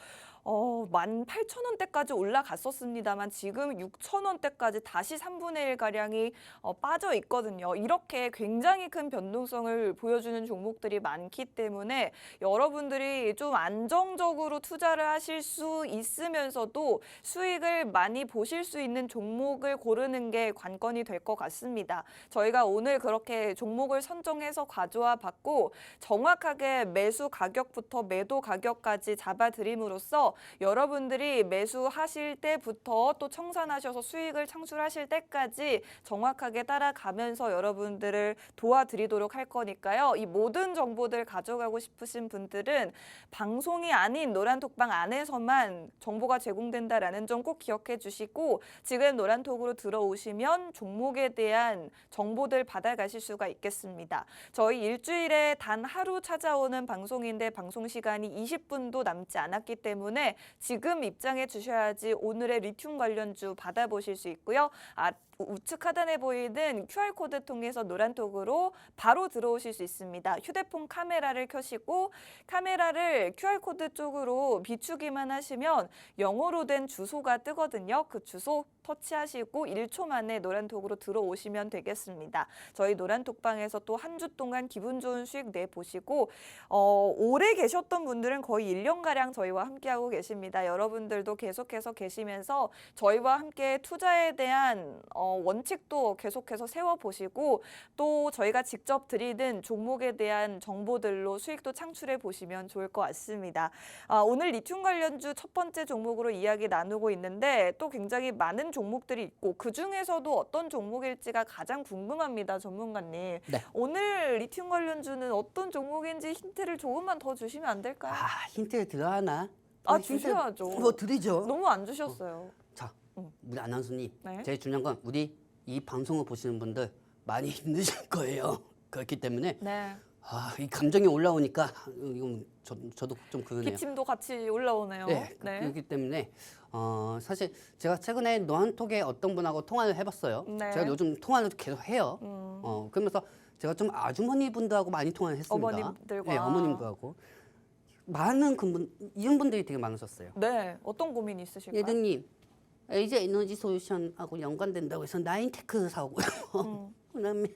18,000원대까지 올라갔었습니다만 지금 6,000원대까지 다시 3분의 1가량이 빠져 있거든요. 이렇게 굉장히 큰 변동성을 보여주는 종목들이 많기 때문에 여러분들이 좀 안정적으로 투자를 하실 수 있으면서도 수익을 많이 보실 수 있는 종목을 고르는 게 관건이 될 것 같습니다. 저희가 오늘 그렇게 종목을 선정해서 가져와 봤고 정확하게 매수 가격부터 매도 가격까지 잡아드림으로써 여러분들이 매수하실 때부터 또 청산하셔서 수익을 창출하실 때까지 정확하게 따라가면서 여러분들을 도와드리도록 할 거니까요. 이 모든 정보들 가져가고 싶으신 분들은 방송이 아닌 노란톡방 안에서만 정보가 제공된다라는 점 꼭 기억해 주시고 지금 노란톡으로 들어오시면 종목에 대한 정보들 받아가실 수가 있겠습니다. 저희 일주일에 단 하루 찾아오는 방송인데 방송 시간이 20분도 남지 않았기 때문에 지금 입장해 주셔야지 오늘의 리튬 관련주 받아보실 수 있고요. 우측 하단에 보이는 QR코드 통해서 노란톡으로 바로 들어오실 수 있습니다. 휴대폰 카메라를 켜시고 카메라를 QR코드 쪽으로 비추기만 하시면 영어로 된 주소가 뜨거든요. 그 주소 터치하시고 1초 만에 노란톡으로 들어오시면 되겠습니다. 저희 노란톡방에서 또 한 주 동안 기분 좋은 수익 내보시고 오래 계셨던 분들은 거의 1년가량 저희와 함께하고 계십니다. 여러분들도 계속해서 계시면서 저희와 함께 투자에 대한 원칙도 계속해서 세워보시고 또 저희가 직접 드리는 종목에 대한 정보들로 수익도 창출해 보시면 좋을 것 같습니다. 오늘 리튬 관련주 첫 번째 종목으로 이야기 나누고 있는데 또 굉장히 많은 종목들이 있고 그중에서도 어떤 종목일지가 가장 궁금합니다. 전문가님. 네. 오늘 리튬 관련주는 어떤 종목인지 힌트를 조금만 더 주시면 안 될까요? 힌트를 들어가나? 주셔야죠. 뭐 드리죠. 너무 안 주셨어요. 자, 우리 아나운서님. 네. 제일 중요한 건 우리 이 방송을 보시는 분들 많이 힘드실 거예요. 그렇기 때문에 네. 이 감정이 올라오니까 이건 저도 좀 그러네요. 기침도 같이 올라오네요. 네, 그렇기 때문에 사실 제가 최근에 노한톡에 어떤 분하고 통화를 해봤어요. 네. 제가 요즘 통화를 계속 해요. 그러면서 제가 좀 아주머니 분들하고 많이 통화를 했습니다. 어머님들과. 네, 어머님들하고 많은 이런 분들이 되게 많으셨어요. 네, 어떤 고민이 있으실까요? 예드님, LG 에너지 솔루션하고 연관된다고 해서 나인테크 사고요. 그다음에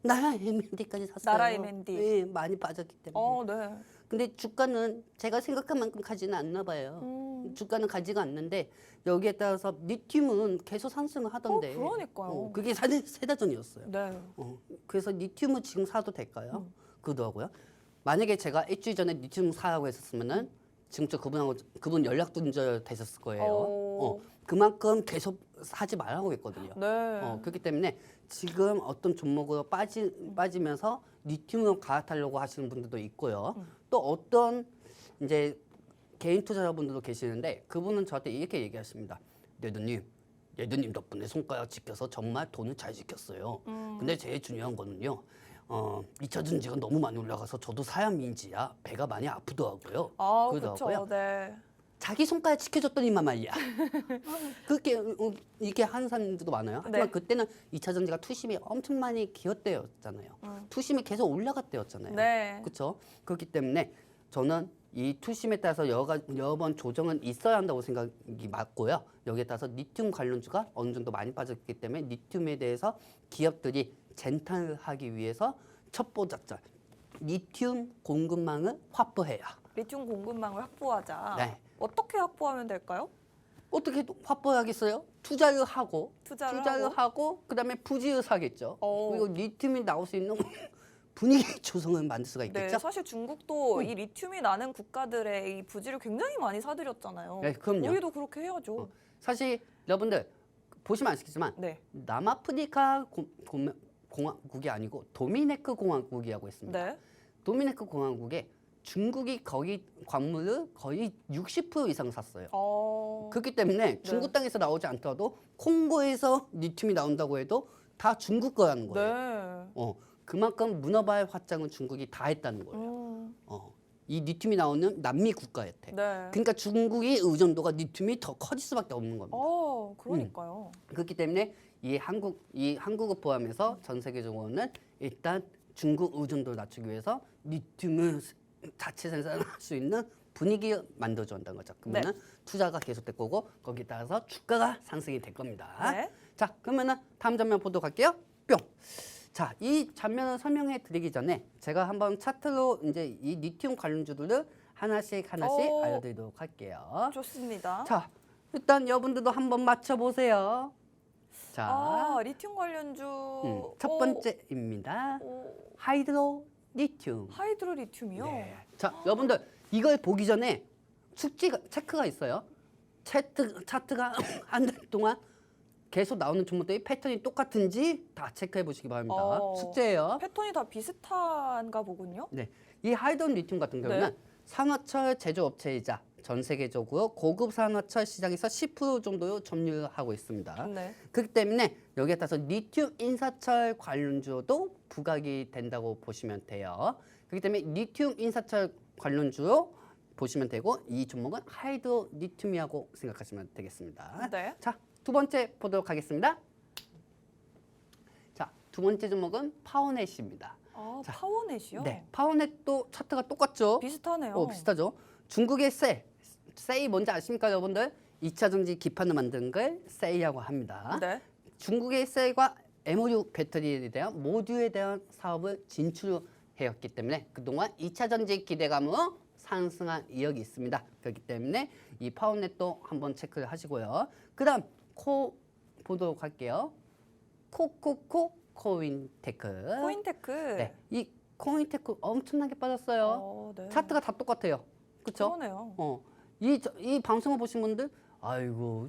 나라 M&D까지 샀어요. 나라 M&D. 네, 많이 빠졌기 때문에. 네. 근데 주가는 제가 생각한 만큼 가지는 않나 봐요. 주가는 가지가 않는데 여기에 따라서 리튬은 계속 상승을 하던데. 그러니까요. 그게 세다전이었어요. 네. 그래서 리튬은 지금 사도 될까요? 그러더라고요. 만약에 제가 일주일 전에 리튬 사라고 했었으면은 지금 그분 연락도 되셨을 거예요. 그만큼 계속 사지 말라고 했거든요. 네. 그렇기 때문에 지금 어떤 종목으로 빠지면서 리튬으로 갈아타려고 하시는 분들도 있고요. 또 어떤 이제 개인 투자자분들도 계시는데 그분은 저한테 이렇게 얘기하십니다. 예드님 덕분에 손가락 지켜서 정말 돈을 잘 지켰어요. 근데 제일 중요한 거는요. 2차 전지가 너무 많이 올라가서 저도 사람인지라 배가 많이 아프더라고요. 그렇죠. 네. 자기 손가락 지켜줬더니만 말이야. 그렇게 이렇게 하는 사람들도 많아요. 하지만 네. 그때는 2차 전지가 투심이 엄청 많이 기었대였잖아요. 투심이 계속 올라갔대였잖아요. 네. 그렇죠? 그렇기 때문에 저는 이 투심에 따라서 여러 번 조정은 있어야 한다고 생각이 맞고요. 여기에 따라서 리튬 관련주가 어느 정도 많이 빠졌기 때문에 리튬에 대해서 기업들이 젠탄을 하기 위해서 첩보 작전, 리튬 공급망을 확보해야. 리튬 공급망을 확보하자. 네. 어떻게 확보하면 될까요? 어떻게 확보하겠어요? 투자를 하고 투자를 하고 그다음에 부지를 사겠죠. 어. 그리고 리튬이 나올 수 있는 분위기 조성을 만들 수가 네, 있겠죠. 사실 중국도 이 리튬이 나는 국가들의 이 부지를 굉장히 많이 사들였잖아요. 네, 그럼요. 우리도 그렇게 해야죠. 사실 여러분들 보시면 아시겠지만 네, 남아프리카 공화국이 아니고 도미니크 공화국이라고 있습니다. 네. 도미니크 공화국에 중국이 거기 광물을 거의 60% 이상 샀어요. 그렇기 때문에 중국 땅에서 나오지 않더라도 콩고에서 리튬이 나온다고 해도 다 중국 거라는 거예요. 네. 그만큼 문어발 확장은 중국이 다 했다는 거예요. 이 리튬이 나오는 남미 국가였대. 네. 그러니까 중국의 의존도가 리튬이 더 커질 수밖에 없는 겁니다. 그러니까요. 그렇기 때문에 이 한국을 포함해서 전 세계적으로는 일단 중국 의존도를 낮추기 위해서 리튬을 자체 생산할 수 있는 분위기를 만들어줘 한다는 거죠. 그러면은 투자가 계속될 거고 거기에 따라서 주가가 상승이 될 겁니다. 네. 자, 그러면은 다음 장면 보도록 할게요. 뿅. 자, 이 장면을 설명해 드리기 전에 제가 한번 차트로 이제 이 리튬 관련주들을 하나씩 알려드리도록 할게요. 좋습니다. 자, 일단 여러분들도 한번 맞춰보세요. 자, 리튬 관련주. 첫 번째입니다. 하이드로 리튬. 하이드로 리튬이요? 네. 자, 여러분들 이걸 보기 전에 체크가 있어요. 차트가 한 달 동안 계속 나오는 종목들이 패턴이 똑같은지 다 체크해 보시기 바랍니다. 숙제예요. 패턴이 다 비슷한가 보군요. 네, 이 하이드로 리튬 같은 경우는 산화철 제조업체이자 전 세계적으로 고급 산화철 시장에서 10% 정도 점유를 하고 있습니다. 네. 그렇기 때문에 여기에 따라서 리튬 인사철 관련주도 부각이 된다고 보시면 돼요. 그렇기 때문에 리튬 인사철 관련주로 보시면 되고 이 종목은 하이드로 리튬이라고 생각하시면 되겠습니다. 네. 자, 두 번째 보도록 하겠습니다. 자, 두 번째 종목은 파워넷입니다. 자, 파워넷이요? 네, 파워넷도 차트가 똑같죠? 비슷하네요. 비슷하죠. 중국의 세이 뭔지 아십니까, 여러분들? 2차 전지 기판을 만든 걸 세이라고 합니다. 네. 중국의 세이가 MOU 배터리에 대한 모듈에 대한 사업을 진출해왔기 때문에 그동안 2차 전지 기대감으로 상승한 이력이 있습니다. 그렇기 때문에 이 파워넷도 한번 체크를 하시고요. 그다음 보도록 할게요. 코인테크. 코인테크. 네, 이 코인테크 엄청나게 빠졌어요. 네. 차트가 다 똑같아요. 그렇죠? 그러네요. 이 방송을 보신 분들, 아이고,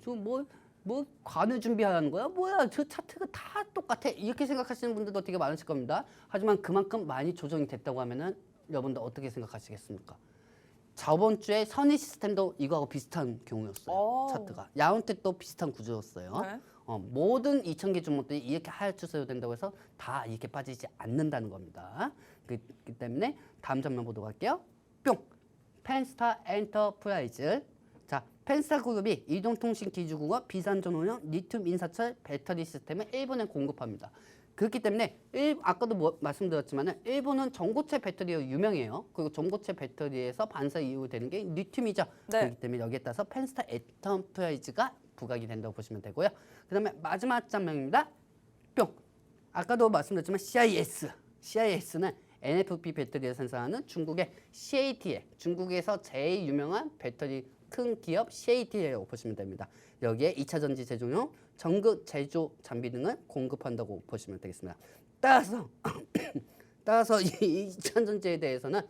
뭐 관을 준비하는 거야? 뭐야, 저 차트가 다 똑같아. 이렇게 생각하시는 분들도 되게 많으실 겁니다. 하지만 그만큼 많이 조정이 됐다고 하면은 여러분들 어떻게 생각하시겠습니까? 저번 주에 선희 시스템도 이거하고 비슷한 경우였어요. 차트가. 야운텍도 비슷한 구조였어요. 네. 모든 2,000개 종목들이 이렇게 하향 추세로 된다고 해서 다 이렇게 빠지지 않는다는 겁니다. 그렇기 때문에 다음 장면 보도록 할게요. 뿅! 펜스타 엔터프라이즈. 자, 펜스타 그룹이 이동통신 기주국과 비산전원용 리튬 인사철 배터리 시스템을 일본에 공급합니다. 그렇기 때문에 아까도 말씀드렸지만 일본은 전고체 배터리로 유명해요. 그리고 전고체 배터리에서 반사 이후 되는 게 리튬이죠. 네. 그렇기 때문에 여기에 따라서 펜스타 엔터프라이즈가 부각이 된다고 보시면 되고요. 그다음에 마지막 장면입니다. 뿅. 아까도 말씀드렸지만 CIS는 NFP 배터리를 생산하는 중국의 CATL, 중국에서 제일 유명한 배터리 큰 기업 CATL이라고 보시면 됩니다. 여기에 2차 전지 제조용 전극 제조 장비 등을 공급한다고 보시면 되겠습니다. 따라서 이 2차 전지에 대해서는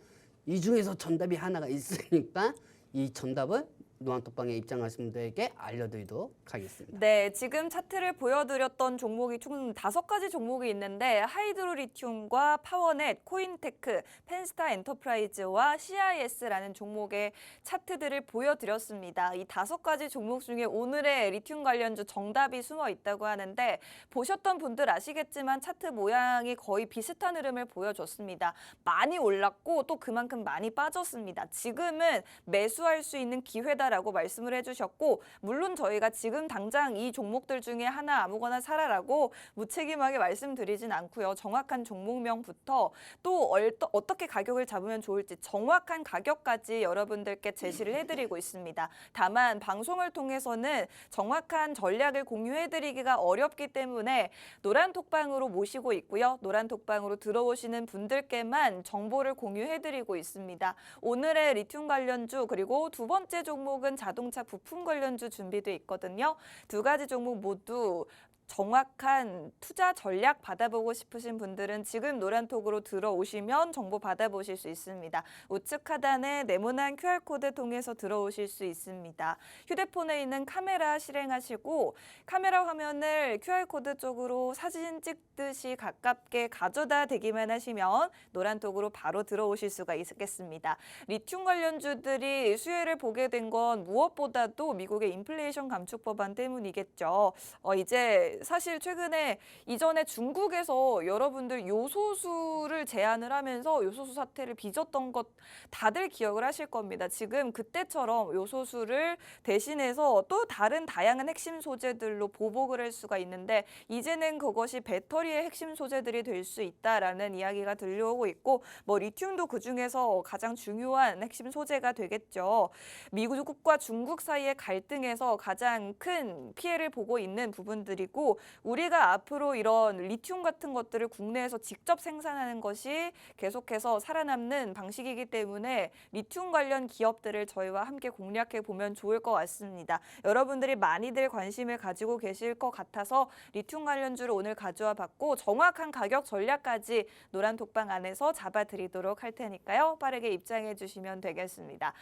이 중에서 정답이 하나가 있으니까 이 정답을 노안톡방에 입장하신 분들에게 알려드리도록 하겠습니다. 네, 지금 차트를 보여드렸던 종목이 총 5가지 종목이 있는데 하이드로 리튬과 파워넷, 코인테크, 펜스타 엔터프라이즈와 CIS라는 종목의 차트들을 보여드렸습니다. 이 5가지 종목 중에 오늘의 리튬 관련주 정답이 숨어 있다고 하는데 보셨던 분들 아시겠지만 차트 모양이 거의 비슷한 흐름을 보여줬습니다. 많이 올랐고 또 그만큼 많이 빠졌습니다. 지금은 매수할 수 있는 기회다라고 말씀을 해주셨고 물론 저희가 지금 당장 이 종목들 중에 하나 아무거나 사라라고 무책임하게 말씀드리진 않고요. 정확한 종목명부터 또 어떻게 가격을 잡으면 좋을지 정확한 가격까지 여러분들께 제시를 해드리고 있습니다. 다만 방송을 통해서는 정확한 전략을 공유해드리기가 어렵기 때문에 노란톡방으로 모시고 있고요. 노란톡방으로 들어오시는 분들께만 정보를 공유해드리고 있습니다. 오늘의 리튬 관련주 그리고 두 번째 종목은 쪽은 자동차 부품 관련주 준비돼 있거든요. 두 가지 종목 모두 정확한 투자 전략 받아보고 싶으신 분들은 지금 노란톡으로 들어오시면 정보 받아보실 수 있습니다. 우측 하단에 네모난 QR코드 통해서 들어오실 수 있습니다. 휴대폰에 있는 카메라 실행하시고 카메라 화면을 QR코드 쪽으로 사진 찍듯이 가깝게 가져다 대기만 하시면 노란톡으로 바로 들어오실 수가 있겠습니다. 리튬 관련주들이 수혜를 보게 된 건 무엇보다도 미국의 인플레이션 감축 법안 때문이겠죠. 이제 사실 최근에 이전에 중국에서 여러분들 요소수를 제한을 하면서 요소수 사태를 빚었던 것 다들 기억을 하실 겁니다. 지금 그때처럼 요소수를 대신해서 또 다른 다양한 핵심 소재들로 보복을 할 수가 있는데 이제는 그것이 배터리의 핵심 소재들이 될 수 있다라는 이야기가 들려오고 있고 뭐 리튬도 그중에서 가장 중요한 핵심 소재가 되겠죠. 미국과 중국 사이의 갈등에서 가장 큰 피해를 보고 있는 부분들이고 우리가 앞으로 이런 리튬 같은 것들을 국내에서 직접 생산하는 것이 계속해서 살아남는 방식이기 때문에 리튬 관련 기업들을 저희와 함께 공략해 보면 좋을 것 같습니다. 여러분들이 많이들 관심을 가지고 계실 것 같아서 리튬 관련주를 오늘 가져와 봤고 정확한 가격 전략까지 노란 톡방 안에서 잡아드리도록 할 테니까요. 빠르게 입장해 주시면 되겠습니다.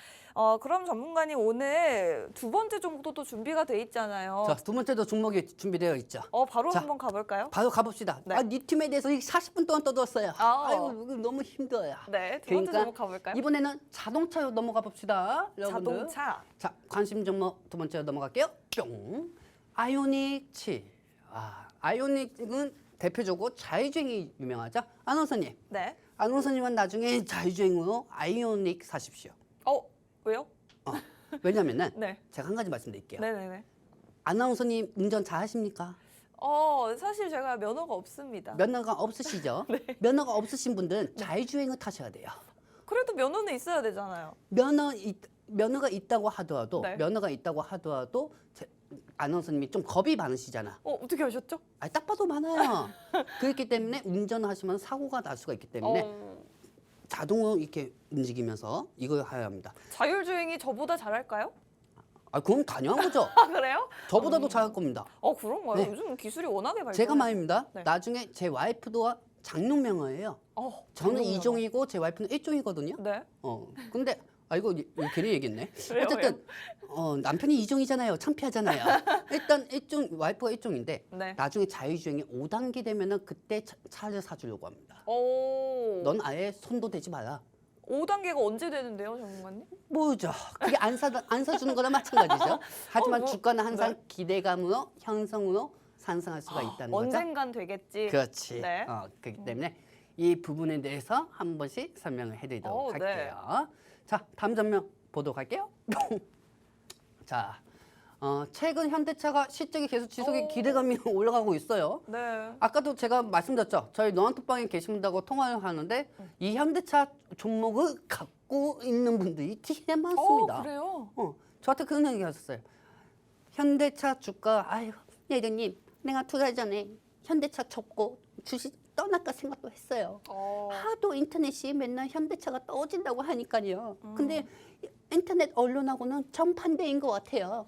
그럼 전문가님 오늘 두 번째 종목도 또 준비가 돼 있잖아요. 자, 두 번째도 종목이 준비되어 있죠. 바로 자, 한번 가볼까요? 바로 가봅시다. 네. 리튬에 대해서 40분 동안 떠들었어요. 아이고 이거 너무 힘들어요. 네, 두 번째 종목 가볼까요? 이번에는 자동차로 넘어가 봅시다. 여러분들. 자동차. 자, 관심 종목 두 번째로 넘어갈게요. 뿅. 아이오닉 7. 아이오닉은 대표적으로 자율주행이 유명하죠. 아나운서님. 네. 아나운서님은 나중에 자율주행으로 아이오닉 사십시오. 왜요? 왜냐면은 네. 제가 한 가지 말씀드릴게요. 네네네. 아나운서님 운전 잘하십니까? 사실 제가 면허가 없습니다. 면허가 없으시죠? 네. 면허가 없으신 분들은 자율주행을 타셔야 돼요. 그래도 면허는 있어야 되잖아요. 면허가 있다고 하더라도 네. 아나운서님이 좀 겁이 많으시잖아. 어떻게 하셨죠? 딱 봐도 많아요. 그렇기 때문에 운전을 하시면 사고가 날 수가 있기 때문에 자동으로 이렇게 움직이면서 이걸 해야 합니다. 자율주행이 저보다 잘할까요? 그건 당연한 거죠. 그래요? 저보다도 잘할 겁니다. 그런가요? 네. 요즘 기술이 워낙에 발전. 제가 말입니다. 네. 나중에 제 와이프도 장롱명허예요. 저는 장롱명허. 2종이고 제 와이프는 1종이거든요. 네. 근데 이거 괜히 얘기했네. 왜요? 어쨌든 남편이 2종이잖아요. 창피하잖아요. 일단 1종 와이프가 1종인데 네. 나중에 자율주행이 5단계 되면은 그때 차를 사주려고 합니다. 넌 아예 손도 대지 마라. 5단계가 언제 되는데요, 전문가님? 뭐죠? 그게 안 사주는 거나 마찬가지죠. 하지만 주가는 항상 네. 기대감으로 형성으로 상승할 수가 있다는 거죠. 언젠간 되겠지. 그렇지. 네. 그렇기 때문에 이 부분에 대해서 한 번씩 설명을 해드리도록 네. 할게요. 자, 다음 장면 보도록 할게요. 자, 최근 현대차가 실적이 계속 지속이 기대감이 올라가고 있어요. 네. 아까도 제가 말씀드렸죠. 저희 노안톡방에 계신다고 통화를 하는데 이 현대차 종목을 갖고 있는 분들이 되게 많습니다. 그래요? 저한테 그런 얘기 하셨어요. 현대차 주가, 아이고, 예대님, 내가 2달 전에 현대차 접고 주식 떠날까 생각도 했어요. 하도 인터넷이 맨날 현대차가 떨어진다고 하니까요. 근데 인터넷 언론하고는 정반대인 것 같아요.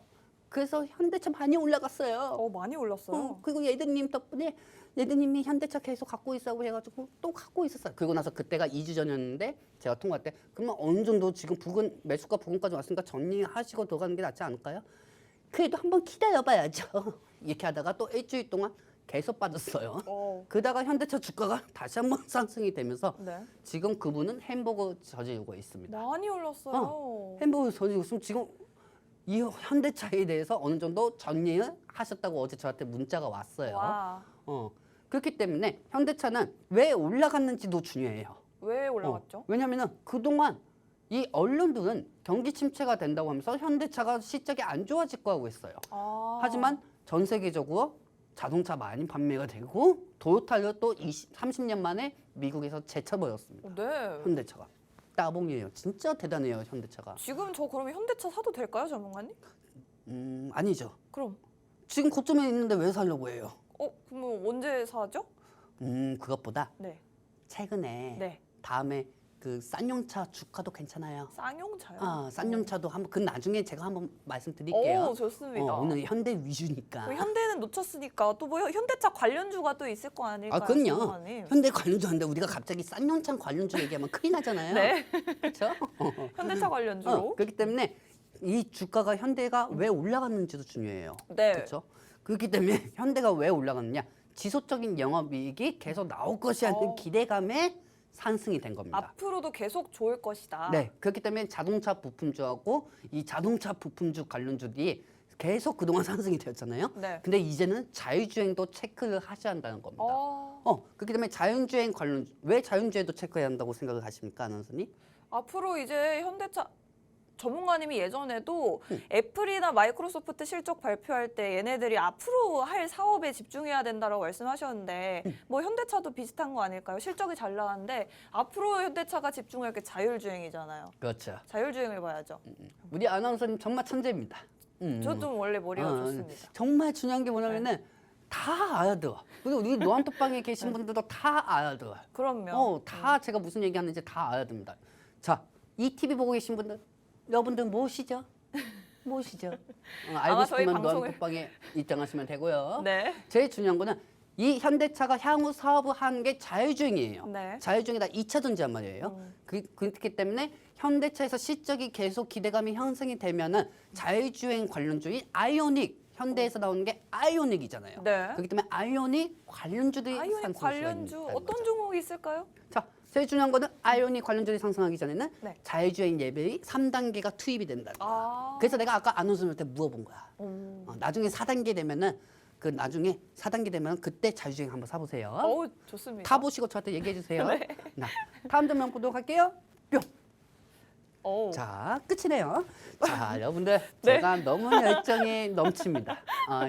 그래서 현대차 많이 올라갔어요. 많이 올랐어요. 그리고 예드님 덕분에 예드님이 현대차 계속 갖고 있다고 해가지고 또 갖고 있었어요. 그리고 나서 그때가 2주 전이었는데 제가 통화할 때 그러면 어느 정도 지금 매수가 부근까지 왔으니까 정리하시고 들어가는 게 낫지 않을까요? 그래도 한번 기다려봐야죠. 이렇게 하다가 또 일주일 동안 계속 빠졌어요. 그러다가 현대차 주가가 다시 한번 상승이 되면서 네. 지금 그분은 햄버거 저지르고 있습니다. 많이 올랐어요. 햄버거 저지르고 있으면 지금 이 현대차에 대해서 어느 정도 정리를 하셨다고 어제 저한테 문자가 왔어요. 와. 그렇기 때문에 현대차는 왜 올라갔는지도 중요해요. 왜 올라갔죠? 왜냐하면 그동안 이 언론들은 경기 침체가 된다고 하면서 현대차가 실적이 안 좋아질 거라고 했어요. 하지만 전 세계적으로 자동차 많이 판매가 되고 도요타를 또 30년 만에 미국에서 제쳐버렸습니다. 네. 현대차가. 따봉이에요. 진짜 대단해요, 현대차가. 지금 저 그러면 현대차 사도 될까요, 전문가님? 아니죠. 그럼. 지금 고점에 있는데 왜 사려고 해요? 그러면 언제 사죠? 그것보다 네. 최근에 네. 다음에 그 쌍용차 주가도 괜찮아요. 쌍용차요? 아, 쌍용차도 한번 그 나중에 제가 한번 말씀드릴게요. 오, 좋습니다. 오늘 현대 위주니까. 그 현대는 놓쳤으니까 또 뭐 현대차 관련주가 또 있을 거 아닐까요? 아, 그럼요. 전문가님? 현대 관련주인데 우리가 갑자기 쌍용차 관련주 얘기하면 큰일 나잖아요. 네. 그렇죠? 현대차 관련주로. 그렇기 때문에 이 주가가 현대가 왜 올라갔는지도 중요해요. 네. 그렇죠? 그렇기 때문에 현대가 왜 올라갔느냐? 지속적인 영업이익이 계속 나올 것이라는 기대감에 상승이 된 겁니다. 앞으로도 계속 좋을 것이다. 네, 그렇기 때문에 자동차 부품주하고 이 자동차 부품주 관련주들이 계속 그동안 상승이 되었잖아요. 네. 근데 이제는 자율주행도 체크를 하셔야 한다는 겁니다. 그렇기 때문에 자율주행 관련 왜 자율주행도 체크해야 한다고 생각을 하십니까, 아나운서님? 앞으로 이제 현대차 전문가님이 예전에도 애플이나 마이크로소프트 실적 발표할 때 얘네들이 앞으로 할 사업에 집중해야 된다고 말씀하셨는데 뭐 현대차도 비슷한 거 아닐까요? 실적이 잘 나왔는데 앞으로 현대차가 집중할 게 자율주행이잖아요. 그렇죠. 자율주행을 봐야죠. 우리 아나운서님 정말 천재입니다. 저 좀 원래 머리가 좋습니다. 정말 중요한 게 뭐냐면은 다 알아들어. 그리고 우리 노안톡방에 계신 분들도 다 알아들어. 그럼요. 다 제가 무슨 얘기하는지 다 알아듣습니다. 자, 이 TV 보고 계신 분들, 여러분들 무엇이죠? 무엇이죠? 알고 아마 저희 싶으면 방송을- 노안톡방에 입장하시면 되고요. 네. 제일 중요한 거는 이 현대차가 향후 사업을 하는 게 자율주행이에요. 네. 자율주행이 다 2차 전지란 말이에요. 그렇기 때문에 현대차에서 실적이 계속 기대감이 형성이 되면은 자율주행 관련주인 아이오닉, 현대에서 나오는 게 아이오닉이잖아요. 네. 그렇기 때문에 아이오닉 관련주들이 아이오닉 상승할 수가 관련주 있다는 어떤 거죠. 종목이 있을까요? 자, 제일 중요한 거는 아이오닉 관련주들이 상승하기 전에는 네. 자율주행 레벨이 3단계가 투입이 된다는 거야. 아. 그래서 내가 아까 아나운서한테 물어본 거야. 나중에 4단계 되면은 그 나중에 4단계 되면 그때 자율주행 한번 사보세요. 어우, 좋습니다. 타보시고 저한테 얘기해 주세요. 네. 자, 다음 장면 보도록 할게요. 뿅. 어우. 자, 끝이네요. 자, 여러분들 네. 제가 너무 열정이 넘칩니다.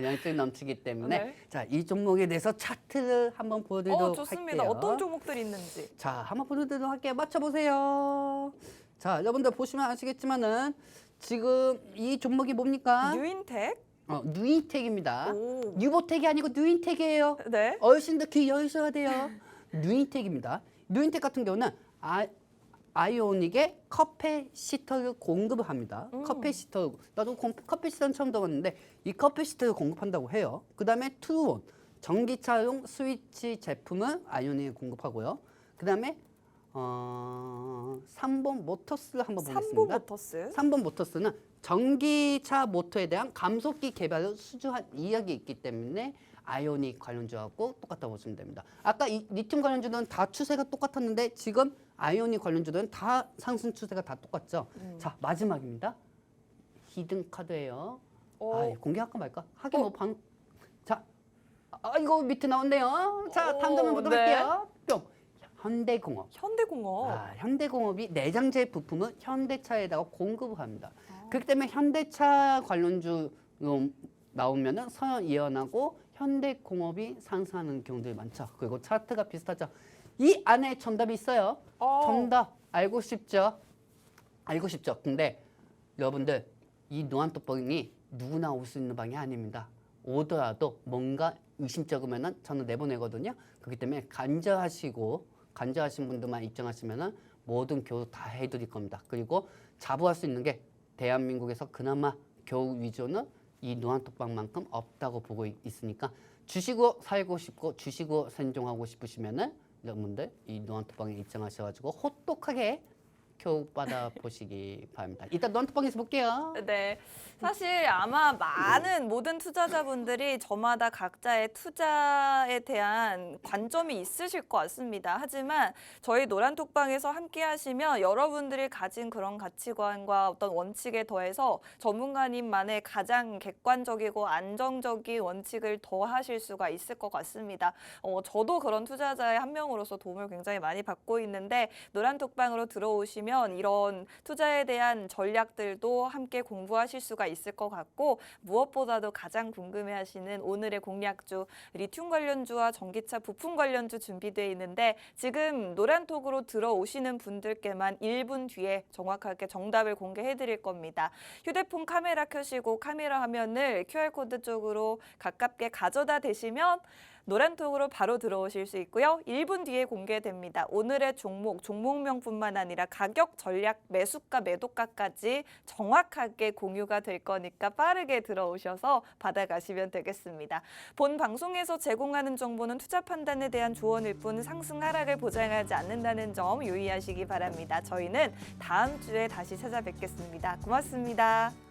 열정이 넘치기 때문에 네. 자, 이 종목에 대해서 차트를 한번 보여드리도록 좋습니다. 할게요. 어떤 종목들이 있는지. 자, 한번 보여드리도록 할게요. 맞춰보세요. 자, 여러분들 보시면 아시겠지만은 지금 이 종목이 뭡니까? 뉴인텍? 뉴인텍입니다. 오. 뉴보텍이 아니고 뉴인텍이에요. 네. 어르신들 귀 열으셔야 돼요. 뉴인텍입니다. 뉴인텍 같은 경우는 아이오닉의 커패시터를 공급을 합니다. 커패시터, 나도 커패시터는 처음 들어봤는데 이 커패시터를 공급한다고 해요. 그 다음에 트루온, 전기차용 스위치 제품을 아이오닉에 공급하고요. 그 다음에 3번 모터스를 한번 삼보 보겠습니다. 모터스. 3번 모터스는 전기차 모터에 대한 감속기 개발을 수주한 이력이 있기 때문에 아이오닉 관련주하고 똑같다고 보시면 됩니다. 아까 이 리튬 관련주는 다 추세가 똑같았는데 지금 아이오닉 관련주들은 다 상승 추세가 다 똑같죠. 자, 마지막입니다. 히든 카드예요. 이거 공개할까 말까? 하긴 자, 이거 밑에 나온대요. 자, 다음 장면 보도록 네. 할게요. 뿅. 현대공업. 현대공업. 현대공업이 내장재 부품을 현대차에다가 공급을 합니다. 그렇기 때문에 현대차 관련주 나오면은 서현이연하고 현대공업이 상승하는 경우들이 많죠. 그리고 차트가 비슷하죠. 이 안에 정답이 있어요. 정답 알고 싶죠? 알고 싶죠. 근데 여러분들 이 노안톡방이 누구나 올 수 있는 방이 아닙니다. 오더라도 뭔가 의심적이면은 저는 내보내거든요. 그렇기 때문에 간절하신 분들만 입장하시면은 모든 교육 다 해드릴 겁니다. 그리고 자부할 수 있는 게 대한민국에서 그나마 교육 위주는 이 노안톡방만큼 없다고 보고 있으니까 주식으로 살고 싶고 주식으로 생존하고 싶으시면은 여러분들 이 노안톡방에 입장하셔가지고 호떡하게 교육받아 보시기 바랍니다. 이따 노안톡방에서 볼게요. 네. 사실 아마 많은 모든 투자자분들이 저마다 각자의 투자에 대한 관점이 있으실 것 같습니다. 하지만 저희 노란톡방에서 함께 하시면 여러분들이 가진 그런 가치관과 어떤 원칙에 더해서 전문가님만의 가장 객관적이고 안정적인 원칙을 더하실 수가 있을 것 같습니다. 저도 그런 투자자의 한 명으로서 도움을 굉장히 많이 받고 있는데 노란톡방으로 들어오시면 이런 투자에 대한 전략들도 함께 공부하실 수가 있을 것 같고 무엇보다도 가장 궁금해하시는 오늘의 공략주 리튬 관련주와 전기차 부품 관련주 준비되어 있는데 지금 노란톡으로 들어오시는 분들께만 1분 뒤에 정확하게 정답을 공개해 드릴 겁니다. 휴대폰 카메라 켜시고 카메라 화면을 QR코드 쪽으로 가깝게 가져다 대시면 노란톡으로 바로 들어오실 수 있고요. 1분 뒤에 공개됩니다. 오늘의 종목명뿐만 아니라 가격, 전략, 매수가, 매도가까지 정확하게 공유가 될 거니까 빠르게 들어오셔서 받아가시면 되겠습니다. 본 방송에서 제공하는 정보는 투자 판단에 대한 조언일 뿐 상승 하락을 보장하지 않는다는 점 유의하시기 바랍니다. 저희는 다음 주에 다시 찾아뵙겠습니다. 고맙습니다.